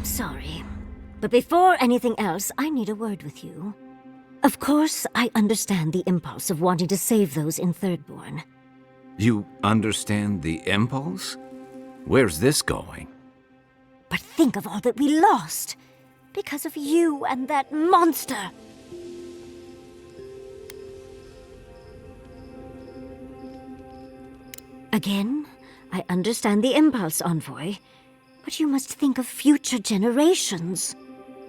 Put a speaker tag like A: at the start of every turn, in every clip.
A: I'm sorry. But before anything else, I need a word with you. Of course, I understand the impulse of wanting to save those in Thirdborn.
B: You understand the impulse? Where's this going?
A: But think of all that we lost because of you and that monster. Again, I understand the impulse, Envoy, but you must think of future generations.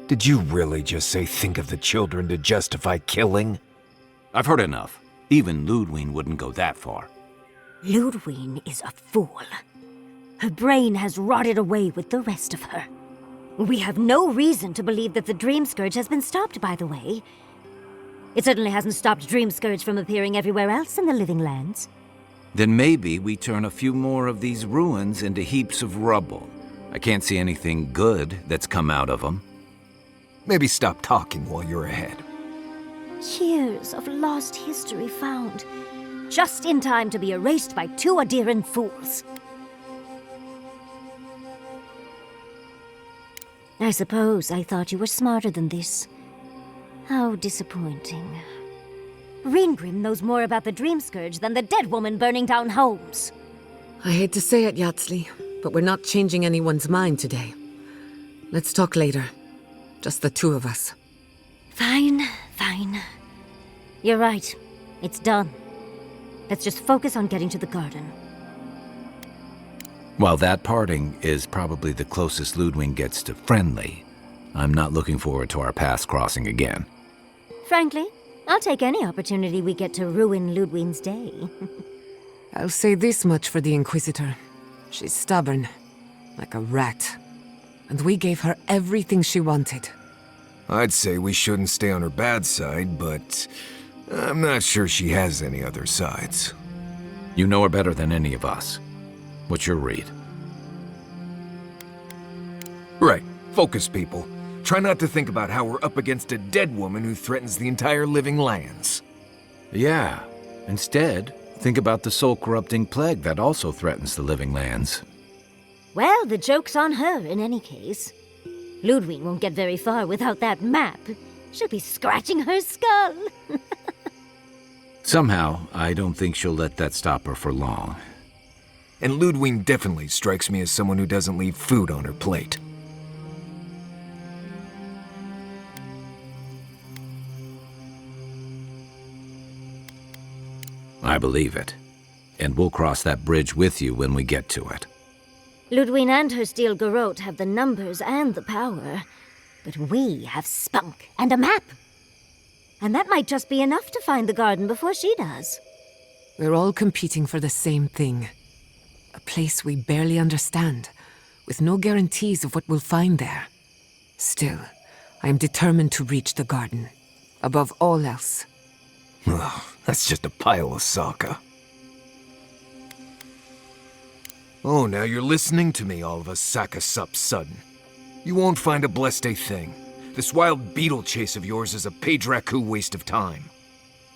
C: Did you really just say think of the children to justify killing?
B: I've heard enough. Even Ludwig wouldn't go that far.
A: Ludwig is a fool. Her brain has rotted away with the rest of her. We have no reason to believe that the Dream Scourge has been stopped, by the way. It certainly hasn't stopped Dream Scourge from appearing everywhere else in the Living Lands.
B: Then maybe we turn a few more of these ruins into heaps of rubble. I can't see anything good that's come out of them.
C: Maybe stop talking while you're ahead.
A: Years of lost history found, just in time to be erased by two Adiran fools. I suppose I thought you were smarter than this. How disappointing. Reengrim knows more about the Dream Scourge than the dead woman burning down homes.
D: I hate to say it, Yatsley, but we're not changing anyone's mind today. Let's talk later. Just the two of us.
A: Fine, fine. You're right. It's done. Let's just focus on getting to the garden.
B: While that parting is probably the closest Ludwig gets to friendly, I'm not looking forward to our paths crossing again.
A: Frankly, I'll take any opportunity we get to ruin Ludwig's day.
D: I'll say this much for the Inquisitor. She's stubborn, like a rat. And we gave her everything she wanted.
C: I'd say we shouldn't stay on her bad side, but I'm not sure she has any other sides.
B: You know her better than any of us. What's your read?
C: Right. Focus, people. Try not to think about how we're up against a dead woman who threatens the entire Living Lands.
B: Yeah. Instead, think about the soul-corrupting plague that also threatens the Living Lands.
A: Well, the joke's on her in any case. Ludwig won't get very far without that map. She'll be scratching her skull.
B: Somehow, I don't think she'll let that stop her for long.
C: And Ludwig definitely strikes me as someone who doesn't leave food on her plate.
B: I believe it. And we'll cross that bridge with you when we get to it.
A: Ludwig and her steel garrote have the numbers and the power, but we have spunk and a map. And that might just be enough to find the garden before she does.
D: We're all competing for the same thing. A place we barely understand, with no guarantees of what we'll find there. Still, I am determined to reach the garden, above all else.
C: Ugh, that's just a pile of Sokka. Oh, now you're listening to me, all of a Sakasup sudden. You won't find a blessed a thing. This wild beetle chase of yours is a Padraku waste of time.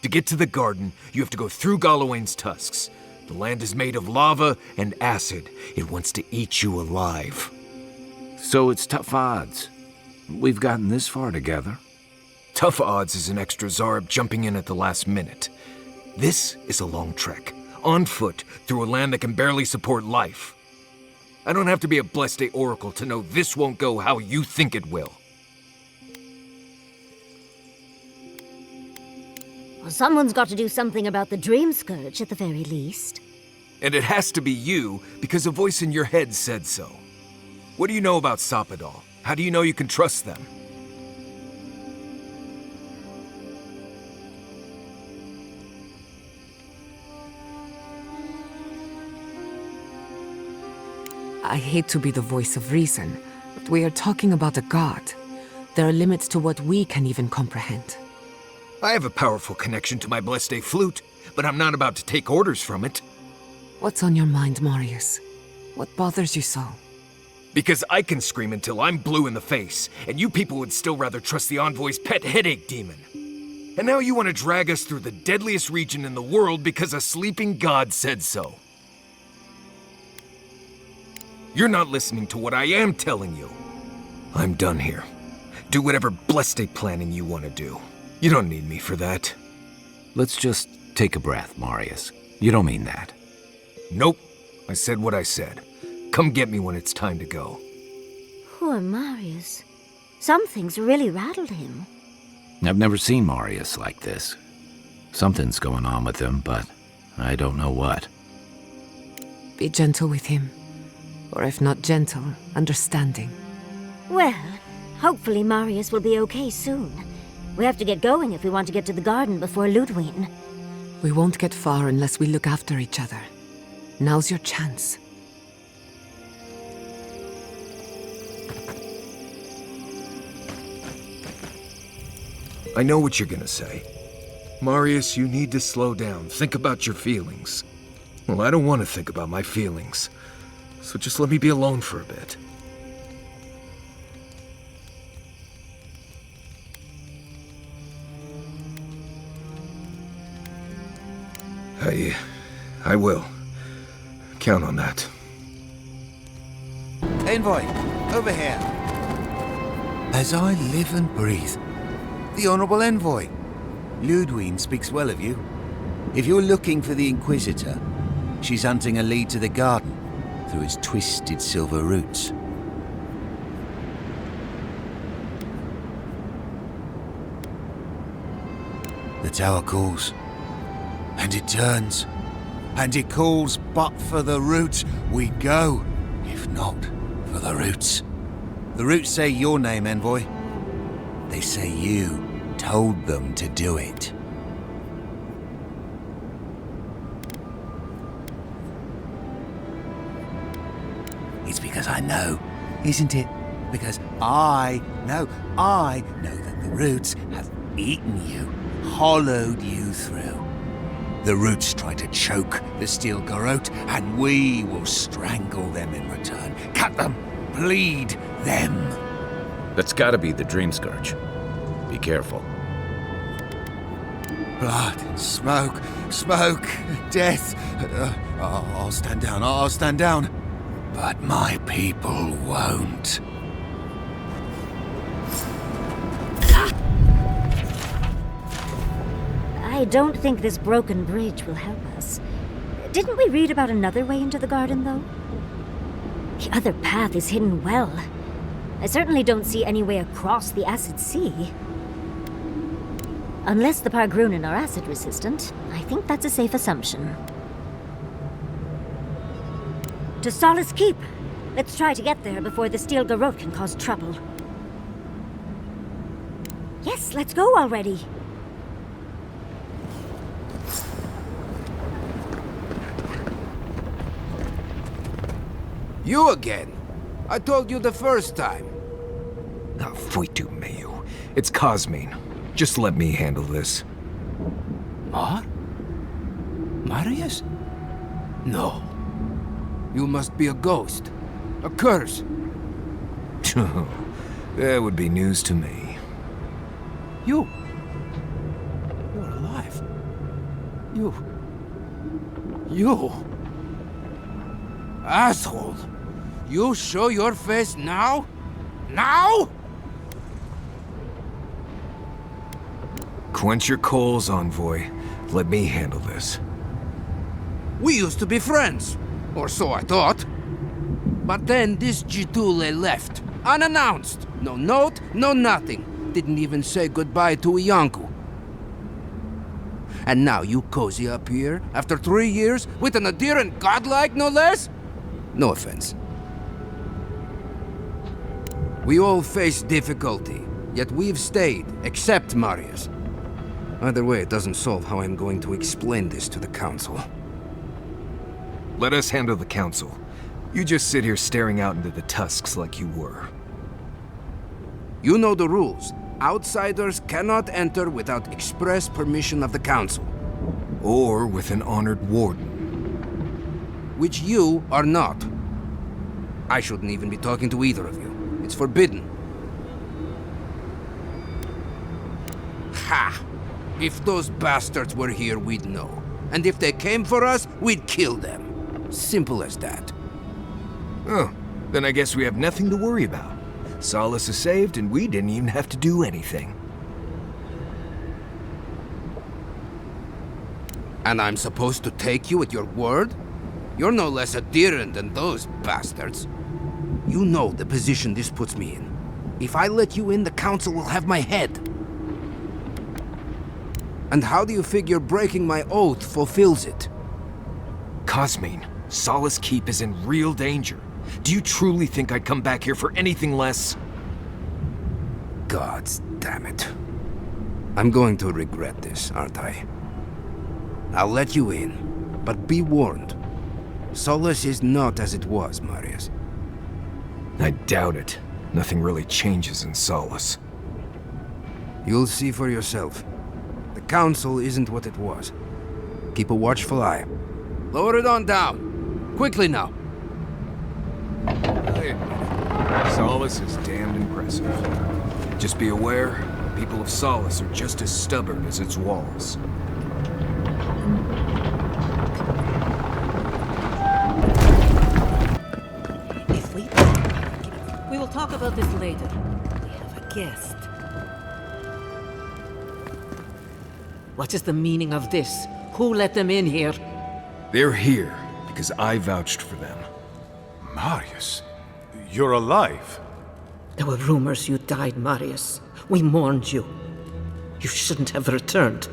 C: To get to the garden, you have to go through Galawain's tusks. The land is made of lava and acid. It wants to eat you alive.
B: So it's tough odds. We've gotten this far together.
C: Tough odds is an extra Zarb jumping in at the last minute. This is a long trek, on foot, through a land that can barely support life. I don't have to be a Blessed Oracle to know this won't go how you think it will.
A: Well, someone's got to do something about the Dream Scourge at the very least.
C: And it has to be you, because a voice in your head said so. What do you know about Soppadal? How do you know you can trust them?
D: I hate to be the voice of reason, but we are talking about a god. There are limits to what we can even comprehend.
C: I have a powerful connection to my Blessed flute, but I'm not about to take orders from it.
D: What's on your mind, Marius? What bothers you so?
C: Because I can scream until I'm blue in the face, and you people would still rather trust the Envoy's pet headache demon. And now you want to drag us through the deadliest region in the world because a sleeping god said so. You're not listening to what I am telling you. I'm done here. Do whatever blessed planning you want to do. You don't need me for that.
B: Let's just take a breath, Marius. You don't mean that.
C: Nope. I said what I said. Come get me when it's time to go.
A: Poor Marius. Something's really rattled him.
B: I've never seen Marius like this. Something's going on with him, but I don't know what.
D: Be gentle with him. Or if not gentle, understanding.
A: Well, hopefully Marius will be okay soon. We have to get going if we want to get to the garden before Ludwig.
D: We won't get far unless we look after each other. Now's your chance.
C: I know what you're gonna say. Marius, you need to slow down. Think about your feelings. Well, I don't want to think about my feelings. So just let me be alone for a bit. I will. Count on that.
E: Envoy, over here. As I live and breathe. The Honourable Envoy. Ludwig speaks well of you. If you're looking for the Inquisitor, she's hunting a lead to the garden through its twisted silver roots. The tower calls, and it turns, and it calls, but for the roots we go, if not for the roots. The roots say your name, Envoy. They say you told them to do it. It's because I know, isn't it? Because I know that the roots have eaten you, hollowed you through. The roots try to choke the steel garrote, and we will strangle them in return. Cut them, bleed them.
B: That's gotta be the Dream Scourge. Be careful.
E: Blood, smoke, death. I'll stand down, But my people won't.
A: I don't think this broken bridge will help us. Didn't we read about another way into the garden, though? The other path is hidden well. I certainly don't see any way across the acid sea. Unless the Pargrunen are acid resistant, I think that's a safe assumption. To Solace Keep! Let's try to get there before the steel garrote can cause trouble. Yes, let's go already!
F: You again? I told you the first time.
C: Ah, Fuitu Mayu. It's Cosmine. Just let me handle this.
F: Marius? No. You must be a ghost. A curse.
C: That would be news to me.
F: You're alive. You... Asshole! You show your face now? Now?
C: Quench your coals, Envoy. Let me handle this.
F: We used to be friends. Or so I thought. But then this Jitule left. Unannounced. No note, no nothing. Didn't even say goodbye to Iancu. And now you cozy up here, after 3 years, with an adherent godlike, no less? No offense. We all face difficulty, yet we've stayed, except Marius. Either way, it doesn't solve how I'm going to explain this to the Council.
C: Let us handle the Council. You just sit here staring out into the tusks like you were.
F: You know the rules. Outsiders cannot enter without express permission of the Council.
C: Or with an honored warden.
F: Which you are not. I shouldn't even be talking to either of you. It's forbidden. Ha! If those bastards were here, we'd know. And if they came for us, we'd kill them. Simple as that.
C: Oh, then I guess we have nothing to worry about. Solace is saved, and we didn't even have to do anything.
F: And I'm supposed to take you at your word? You're no less adherent than those bastards. You know the position this puts me in. If I let you in, the council will have my head. And how do you figure breaking my oath fulfills it?
C: Cosmine, Solace Keep is in real danger. Do you truly think I'd come back here for anything less?
F: Gods damn it. I'm going to regret this, aren't I? I'll let you in, but be warned. Solace is not as it was, Marius.
C: I doubt it. Nothing really changes in Solace.
F: You'll see for yourself. The council isn't what it was. Keep a watchful eye. Lower it on down. Quickly now.
C: Solace is damned impressive. Just be aware, the people of Solace are just as stubborn as its walls.
G: We will talk about this later. We have a guest. What is the meaning of this? Who let them in here?
C: They're here because I vouched for them.
H: Marius, you're alive.
G: There were rumors you died, Marius. We mourned you. You shouldn't have returned.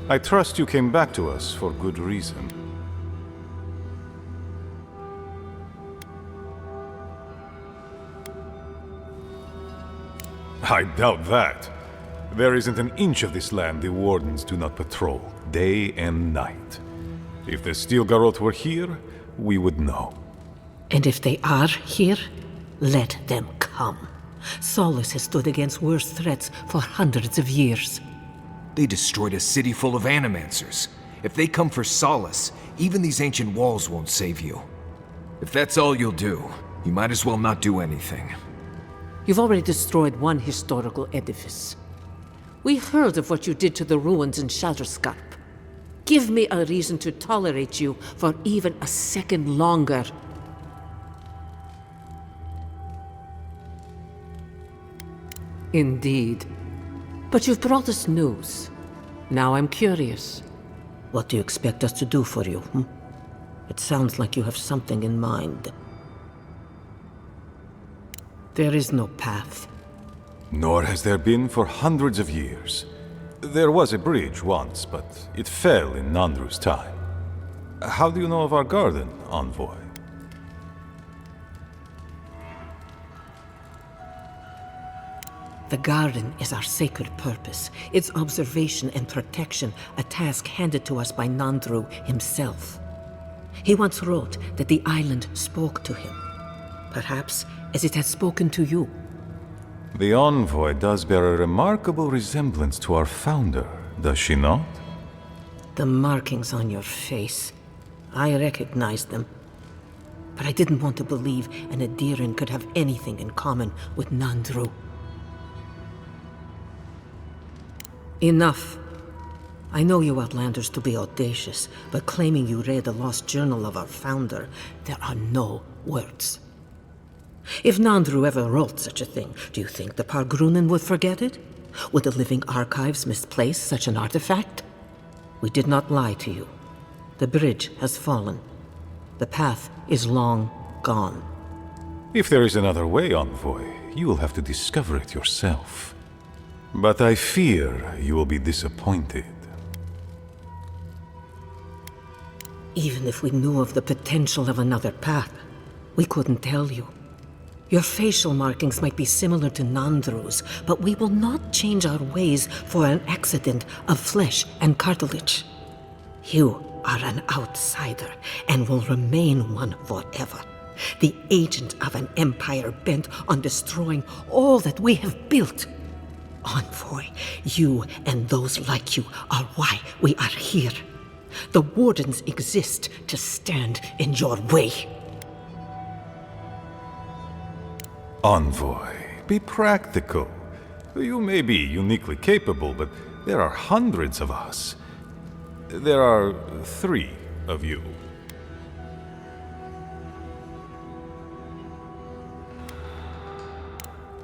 H: I trust you came back to us for good reason. I doubt that. There isn't an inch of this land the Wardens do not patrol, day and night. If the Steel Garrote were here, we would know.
G: And if they are here, let them come. Solace has stood against worse threats for hundreds of years.
C: They destroyed a city full of animancers. If they come for Solace, even these ancient walls won't save you. If that's all you'll do, you might as well not do anything.
G: You've already destroyed one historical edifice. We heard of what you did to the ruins in Shatterscarp. Give me a reason to tolerate you for even a second longer. Indeed. But you've brought us news. Now I'm curious. What do you expect us to do for you, It sounds like you have something in mind. There is no path.
H: Nor has there been for hundreds of years. There was a bridge once, but it fell in Nandru's time. How do you know of our garden, Envoy?
G: The garden is our sacred purpose, its observation and protection, a task handed to us by Nandru himself. He once wrote that the island spoke to him, perhaps as it has spoken to you.
H: The Envoy does bear a remarkable resemblance to our founder, does she not?
G: The markings on your face, I recognized them. But I didn't want to believe an Adiran could have anything in common with Nandru. Enough. I know you Outlanders to be audacious, but claiming you read the lost journal of our founder, there are no words. If Nandru ever wrote such a thing, do you think the Pargrunen would forget it? Would the living archives misplace such an artifact? We did not lie to you. The bridge has fallen. The path is long gone.
H: If there is another way, Envoy, you will have to discover it yourself. But I fear you will be disappointed.
G: Even if we knew of the potential of another path, we couldn't tell you. Your facial markings might be similar to Nandru's, but we will not change our ways for an accident of flesh and cartilage. You are an outsider and will remain one forever. The agent of an empire bent on destroying all that we have built. Envoy, you and those like you are why we are here. The Wardens exist to stand in your way.
H: Envoy, be practical. You may be uniquely capable, but there are hundreds of us. There are 3 of you.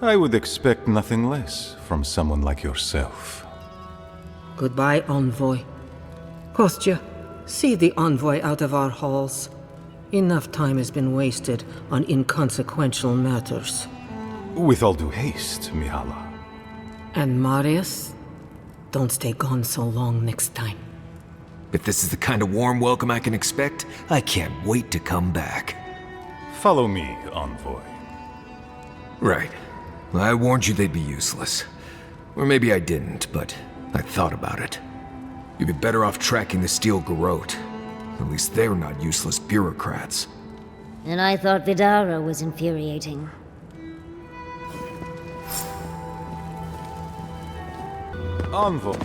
H: I would expect nothing less from someone like yourself.
G: Goodbye, Envoy. Kostya, see the Envoy out of our halls. Enough time has been wasted on inconsequential matters.
H: With all due haste, Mihala.
G: And Marius, don't stay gone so long next time.
C: If this is the kind of warm welcome I can expect, I can't wait to come back.
H: Follow me, Envoy.
C: Right. Well, I warned you they'd be useless. Or maybe I didn't, but I thought about it. You'd be better off tracking the Steel Garrote. At least they're not useless bureaucrats.
A: And I thought Vidara was infuriating.
H: Envoy.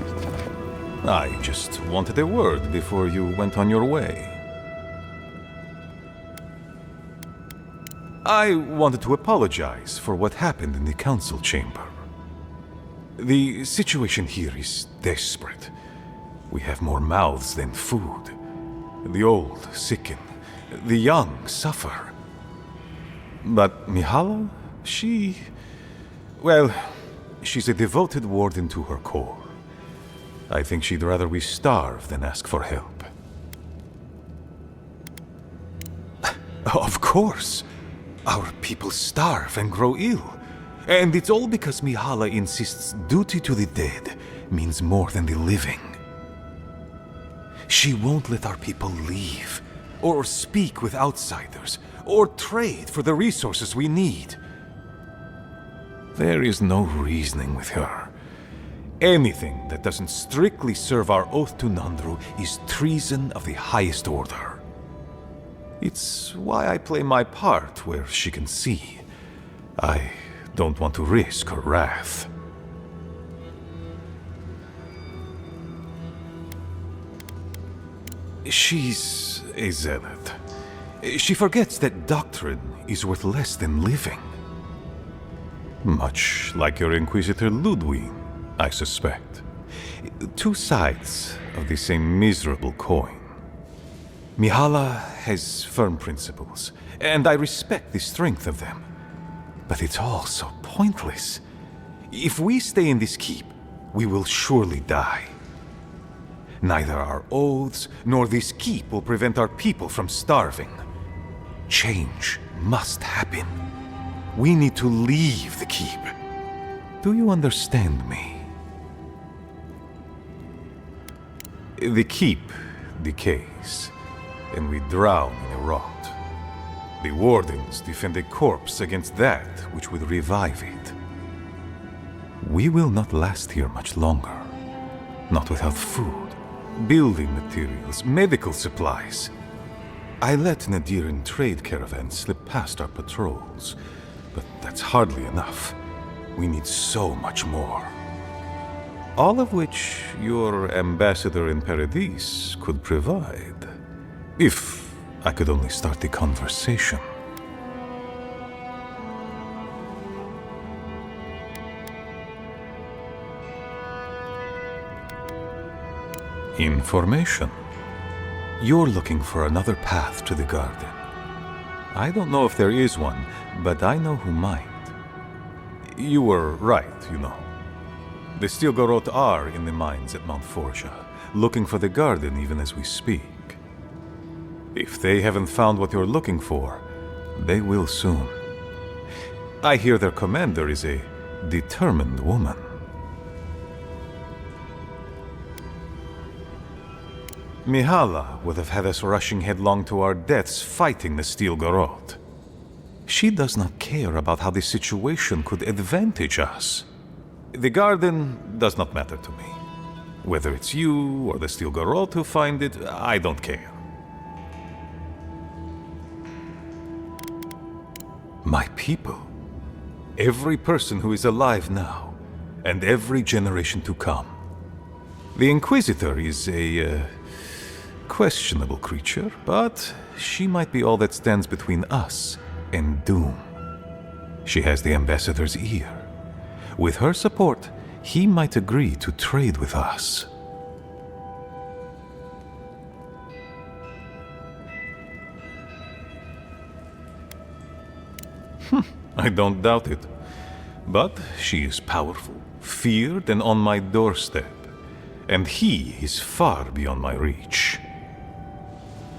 H: I just wanted a word before you went on your way. I wanted to apologize for what happened in the council chamber. The situation here is desperate. We have more mouths than food. The old sicken, the young suffer. But Mihala, well, she's a devoted warden to her core. I think she'd rather we starve than ask for help. Of course. Our people starve and grow ill. And it's all because Mihala insists duty to the dead means more than the living. She won't let our people leave, or speak with outsiders, or trade for the resources we need. There is no reasoning with her. Anything that doesn't strictly serve our oath to Nandru is treason of the highest order. It's why I play my part where she can see. I don't want to risk her wrath. She's a zealot. She forgets that doctrine is worth less than living. Much like your Inquisitor Ludwig, I suspect. Two sides of the same miserable coin. Mihala has firm principles, and I respect the strength of them. But it's all so pointless. If we stay in this keep, we will surely die. Neither our oaths nor this keep will prevent our people from starving. Change must happen. We need to leave the keep. Do you understand me? The keep decays, and we drown in a rot. The wardens defend a corpse against that which would revive it. We will not last here much longer. Not without food, building materials, medical supplies. I let Nadiran trade caravans slip past our patrols, but that's hardly enough. We need so much more. All of which your ambassador in Paradis could provide. If I could only start the conversation. Information. You're looking for another path to the garden. I don't know if there is one, but I know who might. You were right, you know. The Steel Garrote are in the mines at Mount Forja, looking for the garden even as we speak. If they haven't found what you're looking for, they will soon. I hear their commander is a determined woman. Mihala would have had us rushing headlong to our deaths fighting the Steel Garrote. She does not care about how the situation could advantage us. The garden does not matter to me. Whether it's you or the Steel Garrote who find it, I don't care. My people. Every person who is alive now, and every generation to come. The Inquisitor is a questionable creature, but she might be all that stands between us and doom. She has the Ambassador's ear. With her support, he might agree to trade with us. I don't doubt it. But she is powerful, feared, and on my doorstep. And he is far beyond my reach.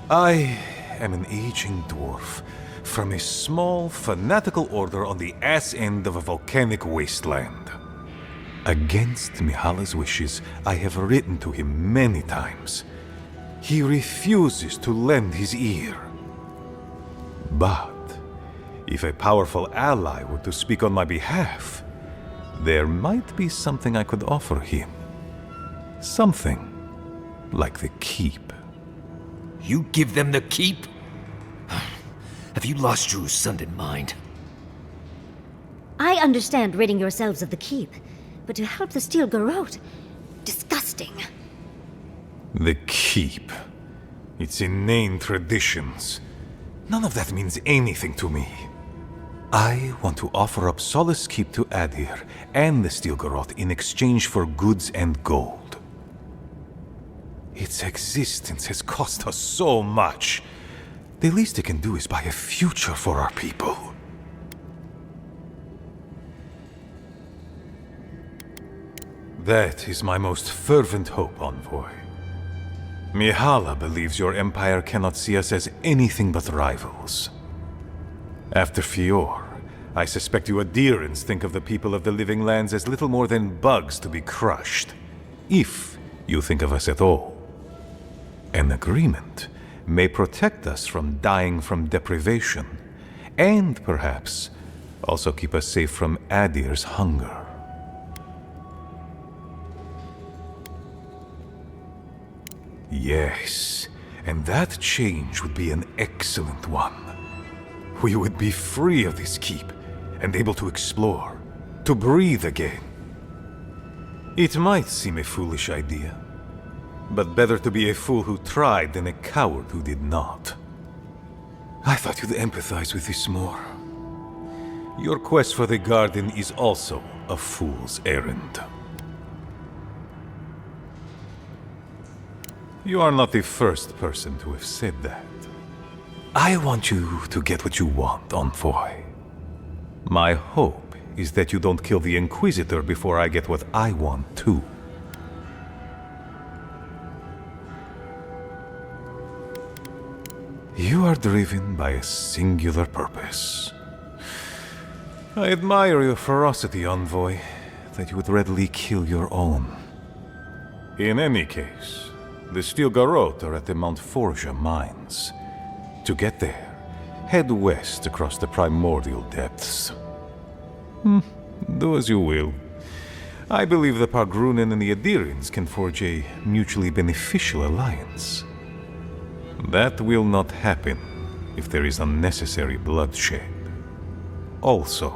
H: I am an aging dwarf from a small, fanatical order on the ass end of a volcanic wasteland. Against Mihala's wishes, I have written to him many times. He refuses to lend his ear. But if a powerful ally were to speak on my behalf, there might be something I could offer him. Something like the keep.
C: You give them the keep? Have you lost your Sundan mind?
A: I understand ridding yourselves of the keep, but to help the Steel Garrote? Disgusting.
H: The keep. Its inane traditions. None of that means anything to me. I want to offer up Solace Keep to Adir and the Steel Garrote in exchange for goods and gold. Its existence has cost us so much. The least it can do is buy a future for our people. That is my most fervent hope, Envoy. Mihala believes your empire cannot see us as anything but rivals. After Fior, I suspect you Adirans think of the people of the Living Lands as little more than bugs to be crushed. If you think of us at all. An agreement may protect us from dying from deprivation, and perhaps also keep us safe from Adir's hunger. Yes, and that change would be an excellent one. We would be free of this keep, and able to explore, to breathe again. It might seem a foolish idea, but better to be a fool who tried than a coward who did not. I thought you'd empathize with this more. Your quest for the garden is also a fool's errand. You are not the first person to have said that. I want you to get what you want, Envoy. My hope is that you don't kill the Inquisitor before I get what I want too. You are driven by a singular purpose. I admire your ferocity, Envoy, that you would readily kill your own. In any case, the Steel Garrote are at the Mount Forja mines. To get there, head west across the primordial depths. Do as you will. I believe the Pargrunen and the Adirians can forge a mutually beneficial alliance. That will not happen if there is unnecessary bloodshed. Also,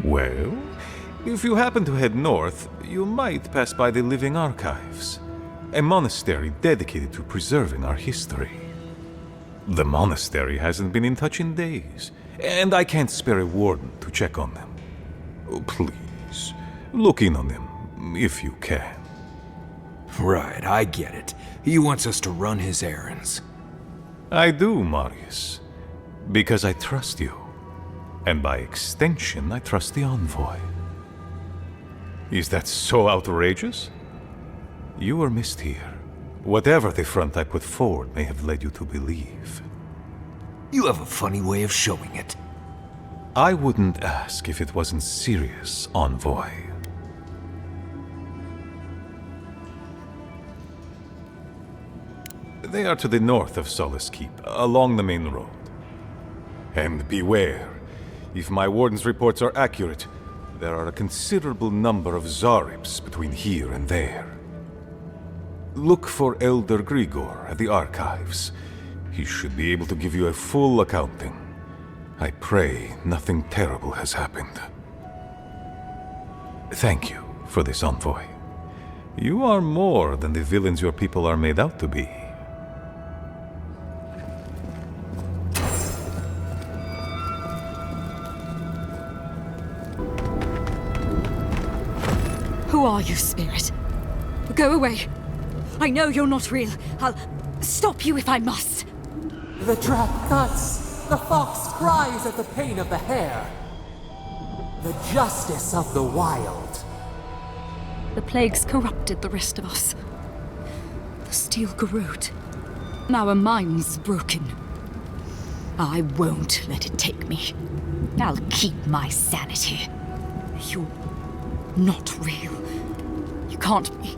H: well, if you happen to head north, you might pass by the Living Archives, a monastery dedicated to preserving our history. The monastery hasn't been in touch in days, and I can't spare a warden to check on them. Oh, please, look in on them, if you can.
C: Right, I get it. He wants us to run his errands.
H: I do, Marius, because I trust you. And by extension, I trust the Envoy. Is that so outrageous? You were missed here. Whatever the front I put forward may have led you to believe.
C: You have a funny way of showing it.
H: I wouldn't ask if it wasn't serious, Envoy. They are to the north of Solace Keep, along the main road. And beware, if my warden's reports are accurate, there are a considerable number of Zarips between here and there. Look for Elder Grigor at the archives. He should be able to give you a full accounting. I pray nothing terrible has happened. Thank you for this, Envoy. You are more than the villains your people are made out to be.
I: Who are you, spirit? Go away. I know you're not real. I'll stop you if I must.
J: The trap cuts. The fox cries at the pain of the hare. The justice of the wild.
I: The plague's corrupted the rest of us. The steel garrote. Our minds broken. I won't let it take me. I'll keep my sanity. You're not real. You can't be.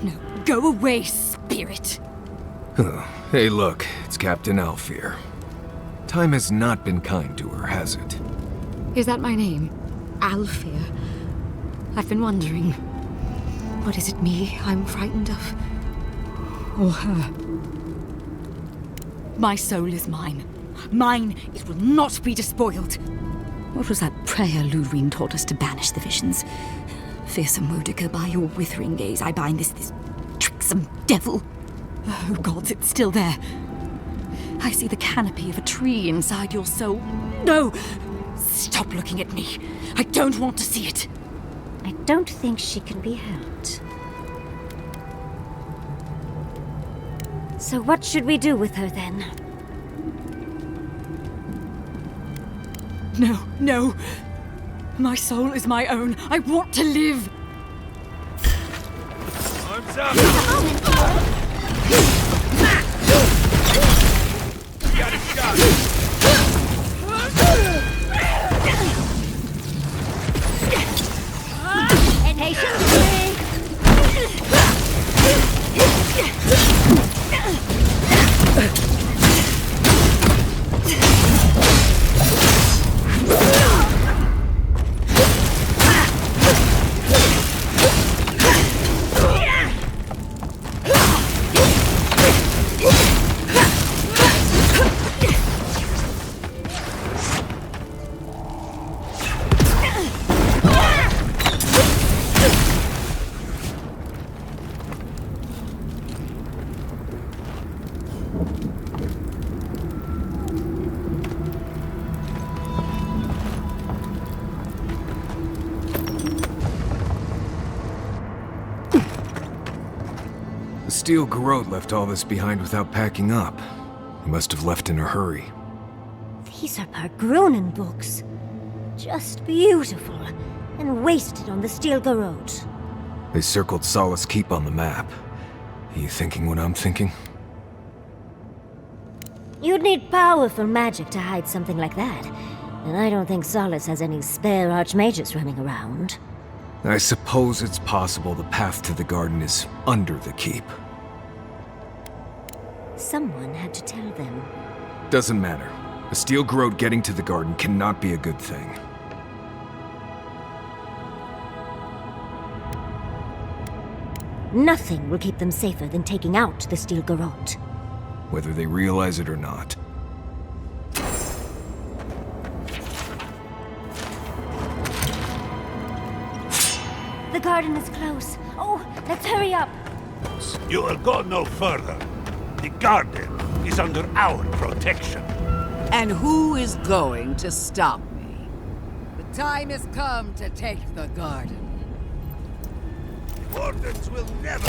I: No, go away, spirit.
C: Hey, look, it's Captain Alfear. Time has not been kind to her, has it?
I: Is that my name? Alfear? I've been wondering. What is it me I'm frightened of? Or her? My soul is mine. Mine, it will not be despoiled. What was that prayer Lureen taught us to banish the visions? Fearsome Modica, by your withering gaze, I bind this tricksome devil. Oh, gods, it's still there. I see the canopy of a tree inside your soul. No! Stop looking at me. I don't want to see it.
A: I don't think she can be helped. So what should we do with her, then?
I: No, no. My soul is my own. I want to live.
H: Arms up! Got a shot!
C: The steel garrote left all this behind without packing up. He must have left in a hurry.
A: These are Pargrunen books. Just beautiful, and wasted on the steel garrote.
C: They circled Solace Keep on the map. Are you thinking what I'm thinking?
A: You'd need powerful magic to hide something like that. And I don't think Solace has any spare archmages running around.
C: I suppose it's possible the path to the garden is under the keep.
A: Someone had to tell them.
C: Doesn't matter. A steel garrote getting to the garden cannot be a good thing.
A: Nothing will keep them safer than taking out the steel garrote.
C: Whether they realize it or not.
A: The garden is close. Oh, let's hurry up.
K: You will go no further. The garden is under our protection.
L: And who is going to stop me? The time has come to take the garden.
K: Wardens will never...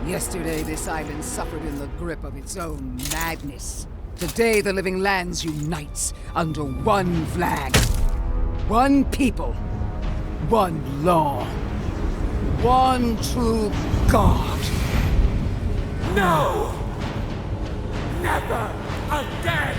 L: Yesterday, this island suffered in the grip of its own madness. Today, the living lands unites under one flag. One people. One law. One true God.
J: No! Never again!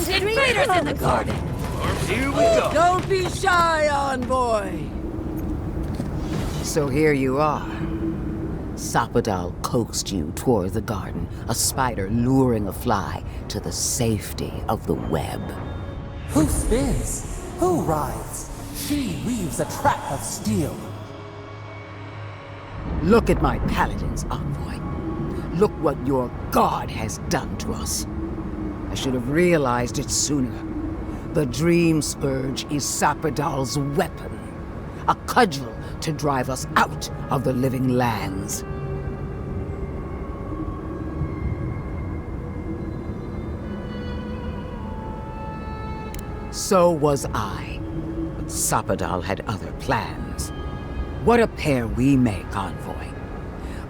L: Invaders in the garden!
K: Here we go!
L: Don't be shy, envoy! So here you are. Sapadal coaxed you toward the garden, a spider luring a fly to the safety of the web.
J: Who spins? Who rides? She weaves a trap of steel.
L: Look at my paladins, envoy. Look what your god has done to us. I should have realized it sooner. The Dream Scourge is Sapadal's weapon. A cudgel to drive us out of the living lands. So was I. But Sapadal had other plans. What a pair we make, Envoy.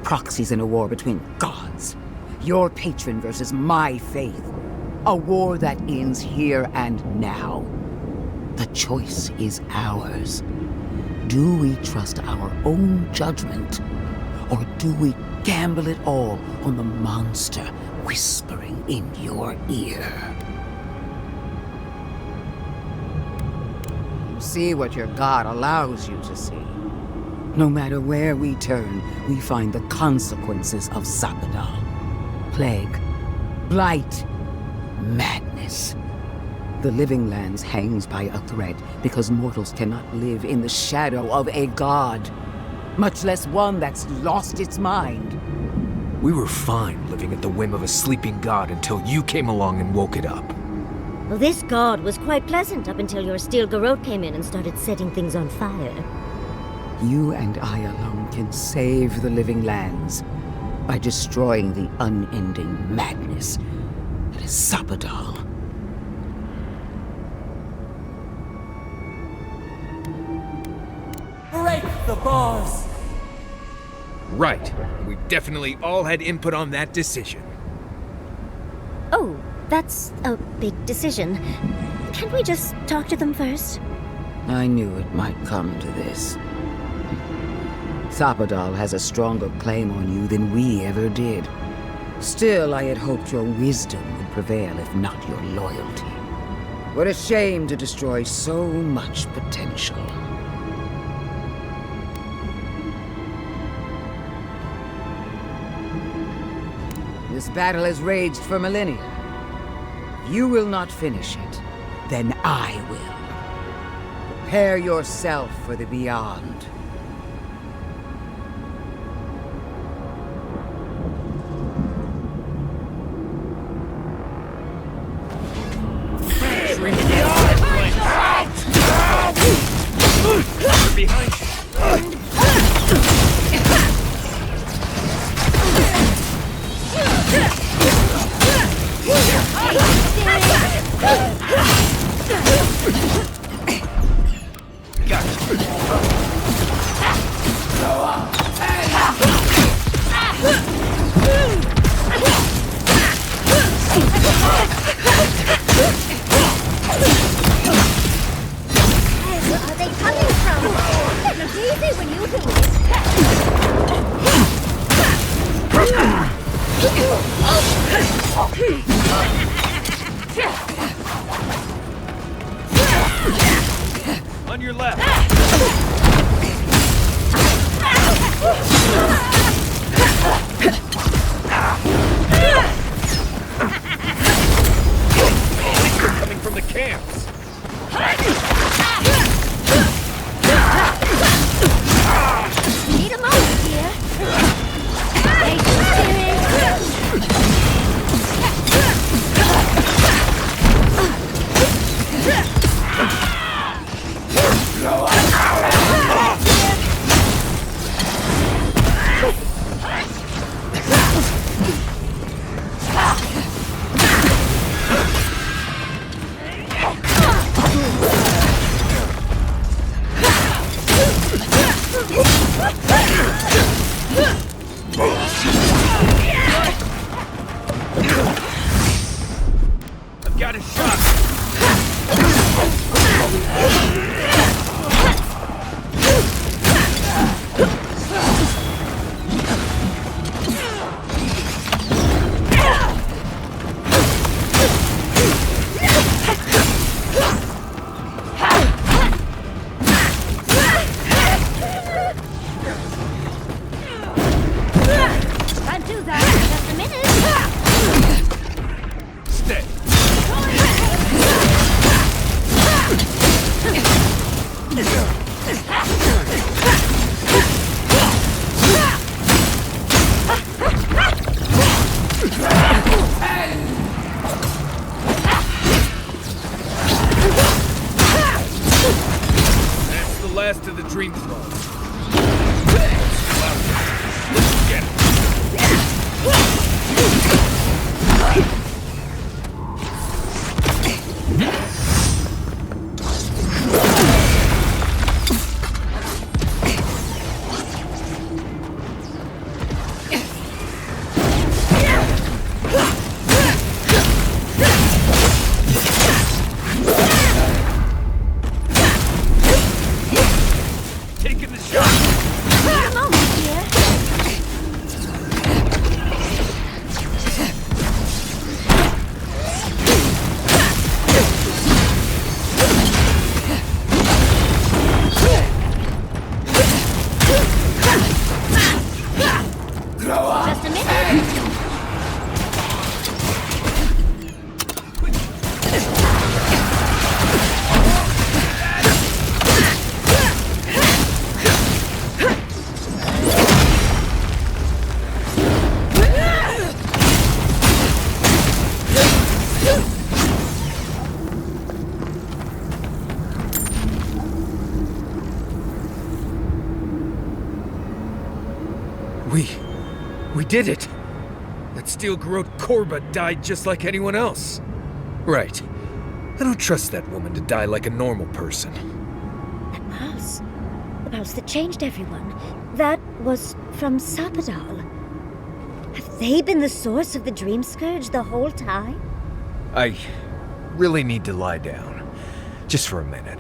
L: Proxies in a war between gods. Your patron versus my faith. A war that ends here and now. The choice is ours. Do we trust our own judgment? Or do we gamble it all on the monster whispering in your ear? You see what your god allows you to see. No matter where we turn, we find the consequences of Sapadal. Plague, blight, madness. The living lands hangs by a thread because mortals cannot live in the shadow of a god, much less one that's lost its mind.
C: We were fine living at the whim of a sleeping god until you came along and woke it up.
A: Well, this god was quite pleasant up until your steel garrote came in and started setting things on fire.
L: You and I alone can save the living lands by destroying the unending madness that is Sapadal.
J: Break the bars!
C: Right. We definitely all had input on that decision.
A: Oh, that's a big decision. Can't we just talk to them first?
L: I knew it might come to this. Sapadal has a stronger claim on you than we ever did. Still, I had hoped your wisdom would prevail, if not your loyalty. What a shame to destroy so much potential. This battle has raged for millennia. If you will not finish it, then I will. Prepare yourself for the beyond.
C: Behind you.
A: Where are they coming from? It's easy when you lose.
C: On your left. Coming from the camps.
A: Need a moment here.
C: I've got a shot.
A: Can't do that in just a minute.
C: Stay. last of the dream throne. Get it.
K: Taking the shot.
A: Come on, dear. Just a minute.
C: We did it! That steel-growed Korba died just like anyone else. Right. I don't trust that woman to die like a normal person.
A: That pulse. The pulse that changed everyone. That was from Sapadal. Have they been the source of the Dream Scourge the whole time?
C: I really need to lie down. Just for a minute.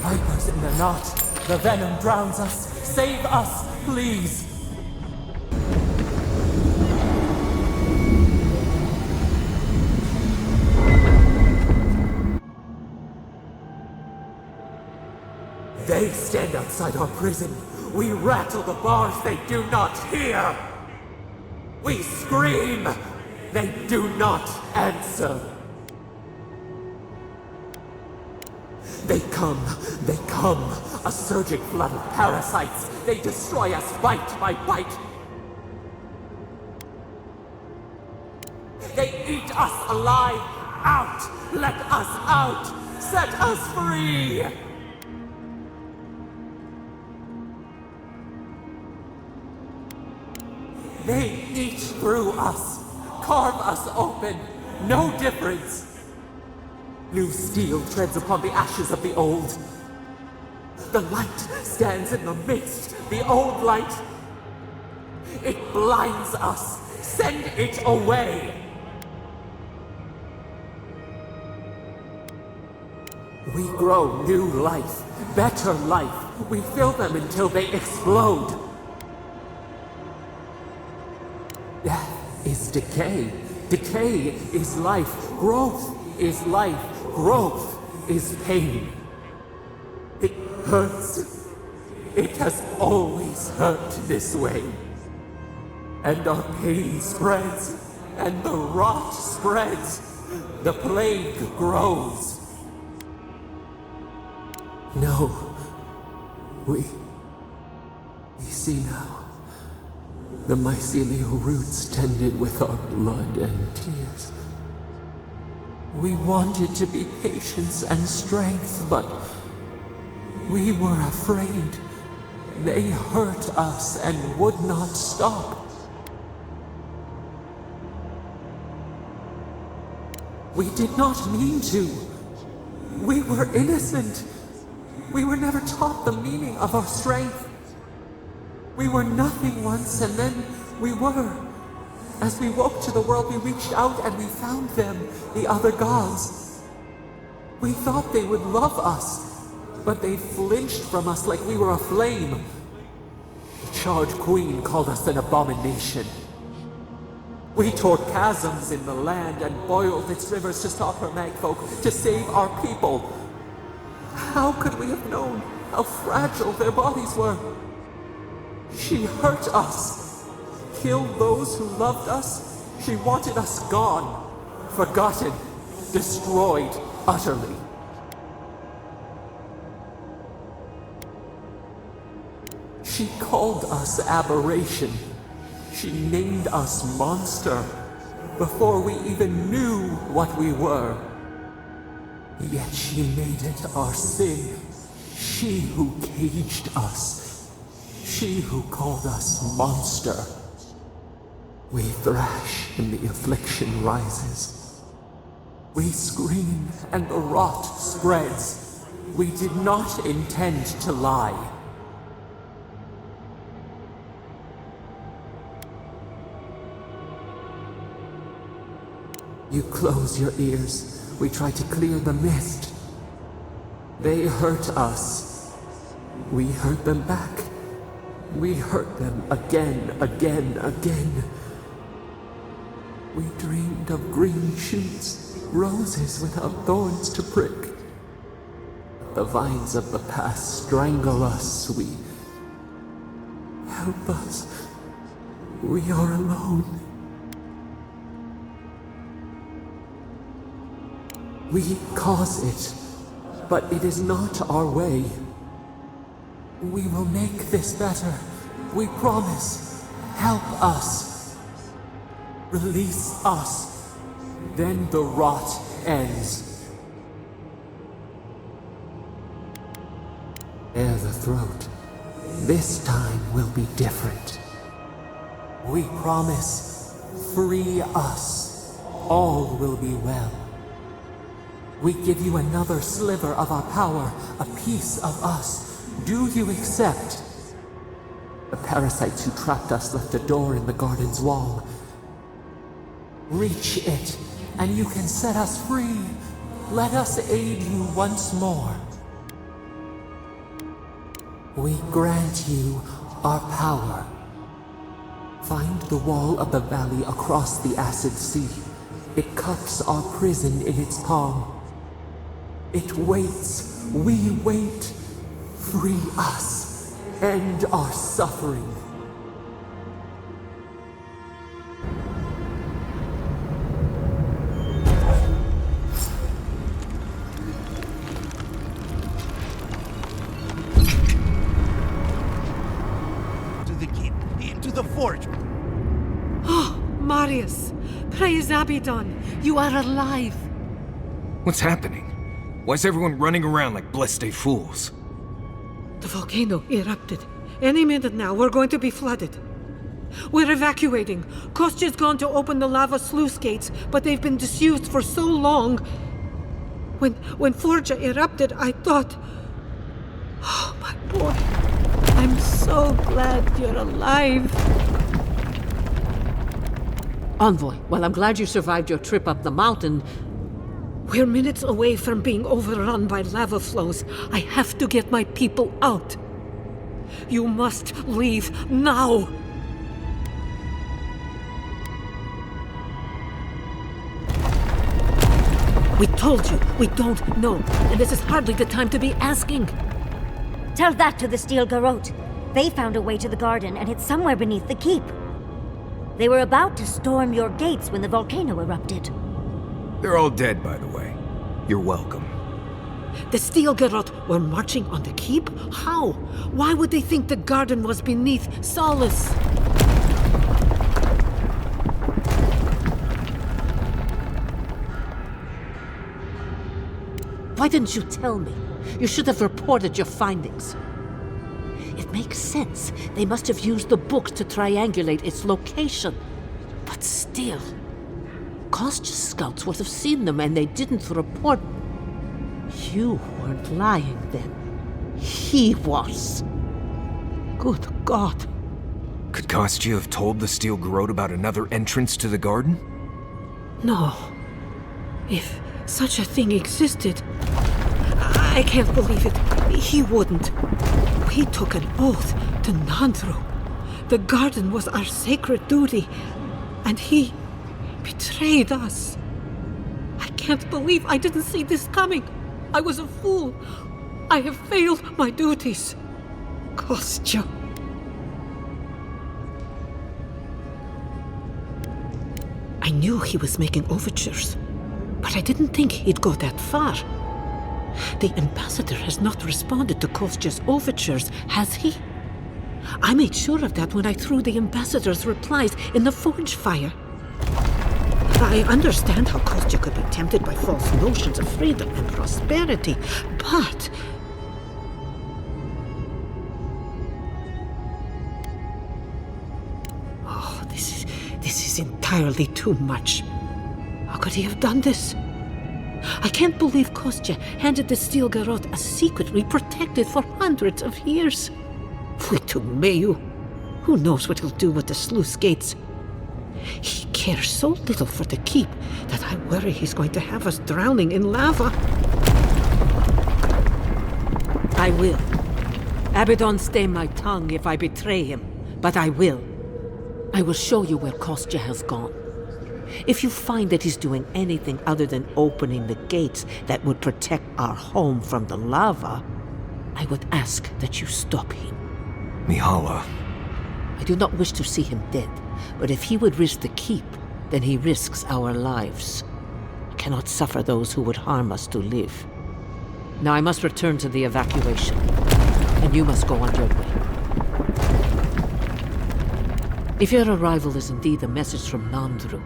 J: Vipers in the knot. The venom drowns us. Save us, please. They stand outside our prison. We rattle the bars, they do not hear. We scream. They do not answer. They come, a surging flood of parasites. They destroy us bite by bite. They eat us alive. Out! Let us out! Set us free! They eat through us, carve us open, no difference. New steel treads upon the ashes of the old. The light stands in the midst, the old light. It blinds us. Send it away. We grow new life, better life. We fill them until they explode. Death is decay. Decay is life. Growth is life. Growth is pain. It hurts. It has always hurt this way. And our pain spreads, and the rot spreads. The plague grows. No. We see now. The mycelial roots tended with our blood and tears. We wanted to be patience and strength, but we were afraid. They hurt us and would not stop. We did not mean to. We were innocent. We were never taught the meaning of our strength. We were nothing once, and then we were. As we woke to the world, we reached out and we found them, the other gods. We thought they would love us, but they flinched from us like we were a flame. The charred queen called us an abomination. We tore chasms in the land and boiled its rivers to stop her magfolk, to save our people. How could we have known how fragile their bodies were? She hurt us, killed those who loved us. She wanted us gone, forgotten, destroyed utterly. She called us aberration. She named us monster before we even knew what we were. Yet she made it our sin. She who caged us. She who called us monster. We thrash and the affliction rises. We scream and the rot spreads. We did not intend to lie. You close your ears. We try to clear the mist. They hurt us. We hurt them back. We hurt them again, again, again. We dreamed of green shoots, roses without thorns to prick. The vines of the past strangle us. Help us. We are alone. We cause it, but it is not our way. We will make this better. We promise. Help us. Release us. Then the rot ends. Bare the throat. This time will be different. We promise. Free us. All will be well. We give you another sliver of our power, a piece of us. Do you accept? The parasites who trapped us left a door in the garden's wall. Reach it, and you can set us free. Let us aid you once more. We grant you our power. Find the wall of the valley across the acid sea. It cups our prison in its palm. It waits. We wait. Free us. End our suffering.
K: To the keep, into the forge.
M: Oh, Marius! Praise Abaddon! You are alive!
C: What's happening? Why is everyone running around like blessed fools?
M: The volcano erupted. Any minute now, we're going to be flooded. We're evacuating. Kostya's gone to open the lava sluice gates, but they've been disused for so long. When Forja erupted, I thought... Oh, my boy. I'm so glad you're alive.
G: Envoy, well, I'm glad you survived your trip up the mountain.
M: We're minutes away from being overrun by lava flows. I have to get my people out. You must leave now. We told you, we don't know. And this is hardly the time to be asking.
A: Tell that to the Steel Garrote. They found a way to the garden, and it's somewhere beneath the keep. They were about to storm your gates when the volcano erupted.
C: They're all dead, by the way. You're welcome.
M: The Steel Garrote were marching on the keep? How? Why would they think the garden was beneath Solace?
G: Why didn't you tell me? You should have reported your findings. It makes sense. They must have used the book to triangulate its location. But still... Kostya's scouts would have seen them and they didn't report. You weren't lying then. He was. Good God.
C: Could Kostya have told the Steel Garrote about another entrance to the garden?
M: No. If such a thing existed, I can't believe it. He wouldn't. We took an oath to Nandru. The garden was our sacred duty, and he betrayed us. I can't believe I didn't see this coming. I was a fool. I have failed my duties. Kostya. I knew he was making overtures, but I didn't think he'd go that far. The ambassador has not responded to Kostya's overtures, has he? I made sure of that when I threw the ambassador's replies in the forge fire. I understand how Kostya could be tempted by false notions of freedom and prosperity, but... Oh, this is entirely too much. How could he have done this? I can't believe Kostya handed the Steel Garrote a secret we protected for hundreds of years. Meyu, who knows what he'll do with the sluice gates? He cares so little for the keep that I worry he's going to have us drowning in lava. I will. Abaddon stay my tongue if I betray him, but I will. I will show you where Kostya has gone. If you find that he's doing anything other than opening the gates that would protect our home from the lava, I would ask that you stop him.
C: Mihala.
M: I do not wish to see him dead, but if he would risk the keep, then he risks our lives. I cannot suffer those who would harm us to live. Now I must return to the evacuation, and you must go on your way. If your arrival is indeed a message from Nandru,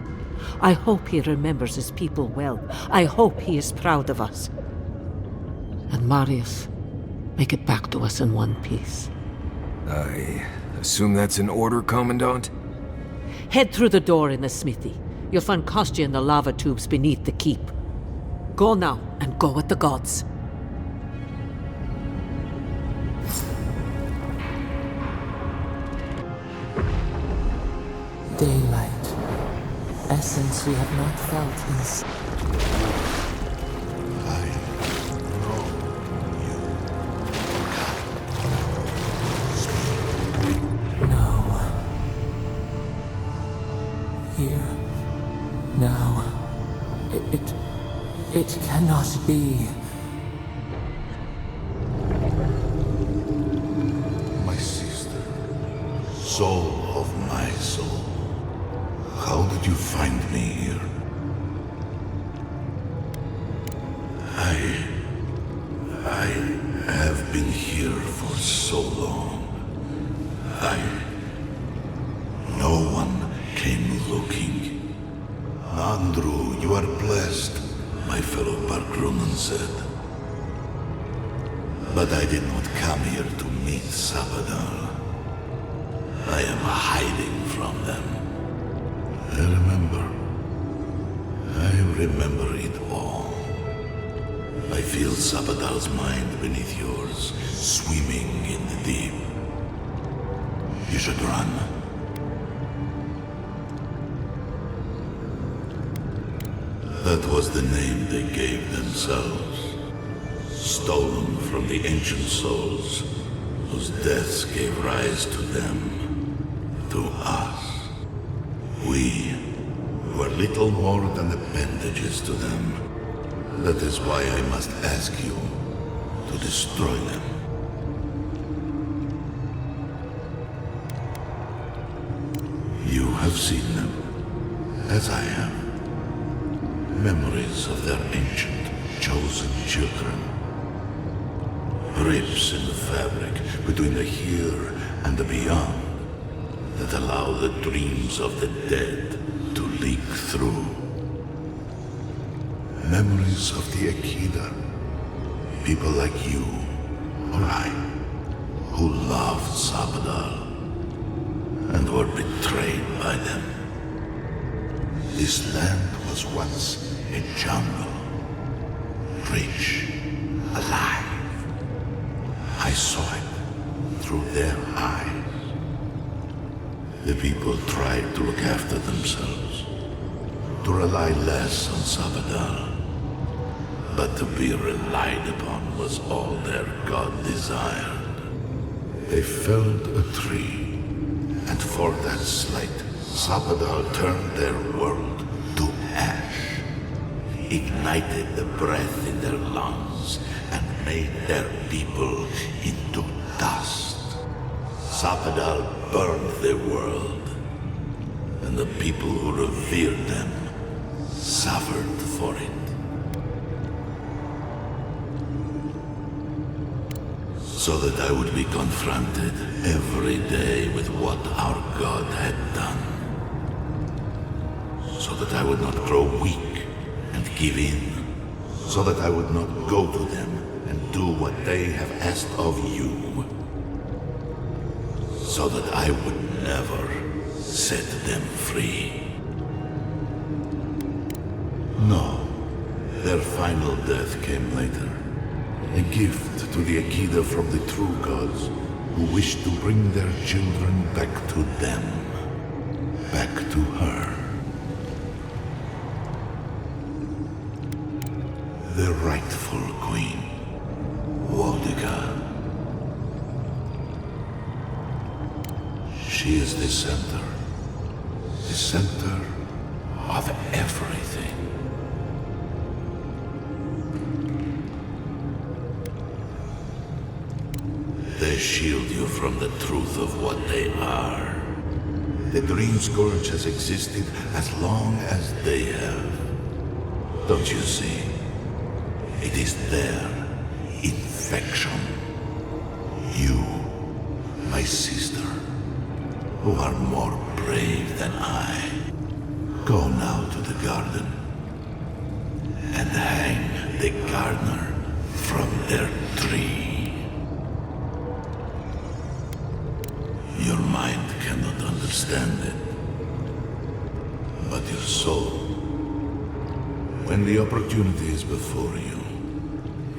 M: I hope he remembers his people well. I hope he is proud of us. And Marius, make it back to us in one piece.
C: I assume that's an order, Commandant?
M: Head through the door in the smithy. You'll find Kostya in the lava tubes beneath the keep. Go now, and go with the gods.
J: Daylight. Essence we have not felt in... No. Here. Now. It cannot be.
K: My sister. Soul of my soul. How did you find me here? I have been here for so long. No one came looking. Nandru, you are blessed, my fellow Parkrunan said. But I did not come here to meet Sabadal. I am hiding from them. I remember it all. I feel Sabadal's mind beneath yours, swimming in the deep. You should run. That was the name they gave themselves. Stolen from the ancient souls, whose deaths gave rise to them, to us. We were little more than appendages to them. That is why I must ask you to destroy them. You have seen them, as I have. Memories of their ancient, chosen children. Rips in the fabric between the here and the beyond that allow the dreams of the dead to leak through. Memories of the Akida. People like you, or I, who loved Sabadal and were betrayed by them. This land was once a jungle, rich, alive. I saw it through their eyes. The people tried to look after themselves, to rely less on Sabadal. But to be relied upon was all their god desired. They felled a tree, and for that slight, Sabadal turned their world to ash, ignited the breath in their lungs, and made their people into dust. Sabadal burned the world, and the people who revered them suffered for it. So that I would be confronted every day with what our God had done. So that I would not grow weak and give in, so that I would not go to them and do what they have asked of you, so that I would never set them free. No, their final death came later. A gift to the Akida from the true gods, who wished to bring their children back to them. Back to her. The rightful queen, Wodiga. She is the center of everything. They shield you from the truth of what they are. The Dream Scourge has existed as long as they have. Don't you see? It is their infection. You, my sister, who are more brave than I, go now to the garden and hang the gardener from their tree. Your mind cannot understand it, but your soul, when the opportunity is before you,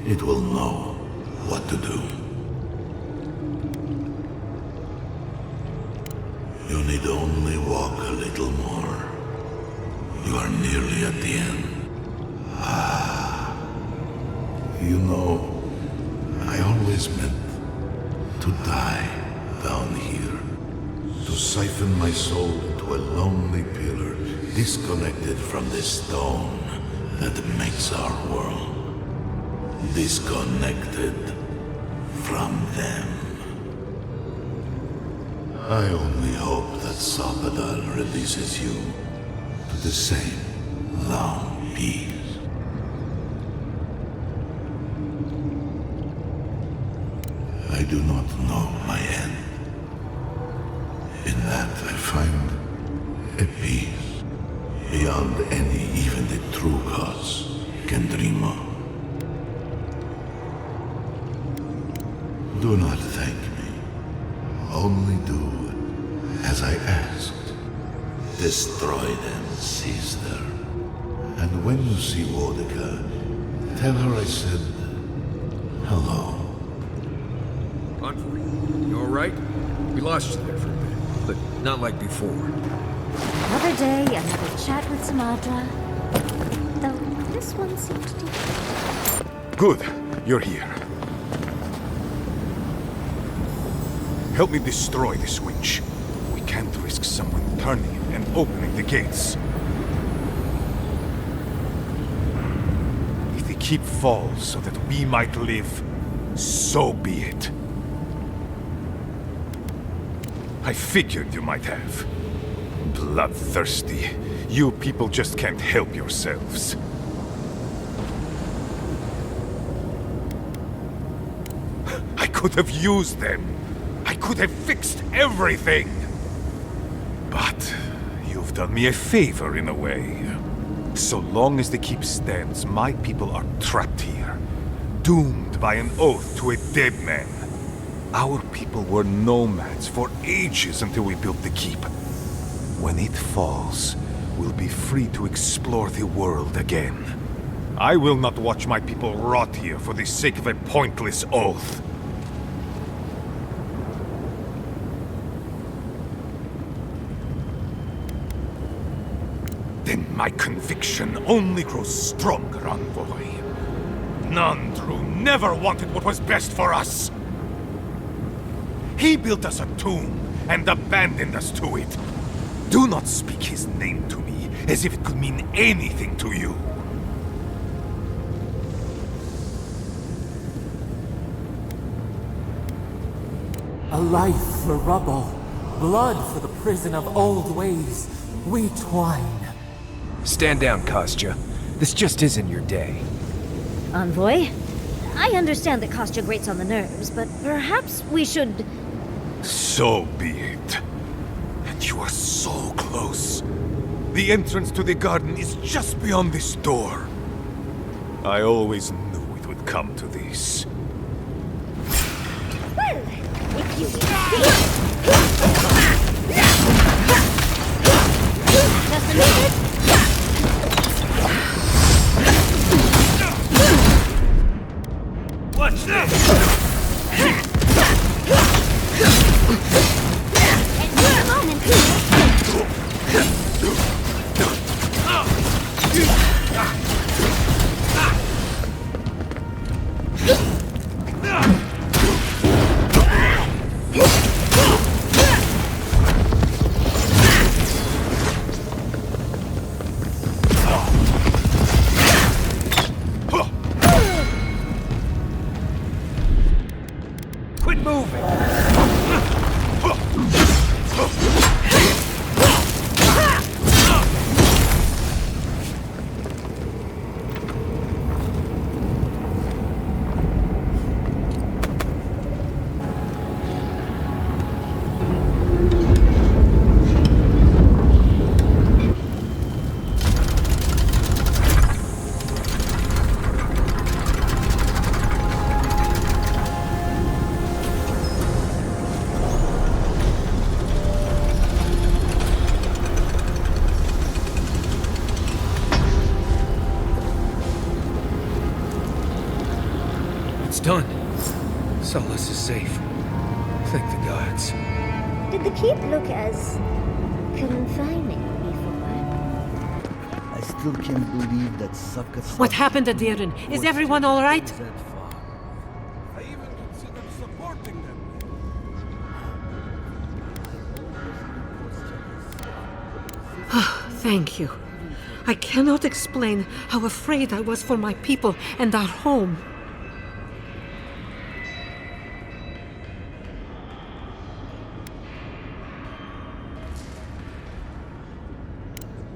K: it will know what to do. You need only walk a little more. You are nearly at the end. You know, I always meant to die down here. To siphon my soul into a lonely pillar, disconnected from the stone that makes our world. Disconnected from them. I only hope that Sabadal releases you to the same long peace. I do not know my end. In that I find a peace beyond any even the true gods can dream of. Do not thank me. Only do as I asked. Destroy them, sister. And when you see Wodiga, tell her I said hello.
C: Envoy, you alright? We lost you there for a bit, but not like before.
A: Another day, another chat with Samadra. Though this one seemed different.
H: Good, you're here. Help me destroy this winch. We can't risk someone turning it and opening the gates. If the keep falls so that we might live, so be it. I figured you might have. Bloodthirsty. You people just can't help yourselves. I could have used them. I could have fixed everything. But you've done me a favor in a way. So long as the keep stands, my people are trapped here. Doomed by an oath to a dead man. Our people were nomads for ages until we built the keep. When it falls, we'll be free to explore the world again. I will not watch my people rot here for the sake of a pointless oath. Then my conviction only grows stronger, Envoy. Nandru never wanted what was best for us. He built us a tomb and abandoned us to it. Do not speak his name to me as if it could mean anything to you.
J: A life for rubble, blood for the prison of old ways. We twine.
C: Stand down, Kostya. This just isn't your day.
A: Envoy, I understand that Kostya grates on the nerves, but perhaps we should...
H: So be it. And you are so close.
C: The entrance to the garden is just beyond this door.
H: I always knew it would come to this.
A: Well, if you just a minute.
C: Watch this!
A: Come on and see it.
C: Quit moving! It's done. Solace is safe. Thank the gods.
A: Did the keep look as confining before?
N: I still can't believe that sucker.
M: What happened at Diren? Is everyone all right?
F: I even can see them supporting them.
M: Thank you. I cannot explain how afraid I was for my people and our home.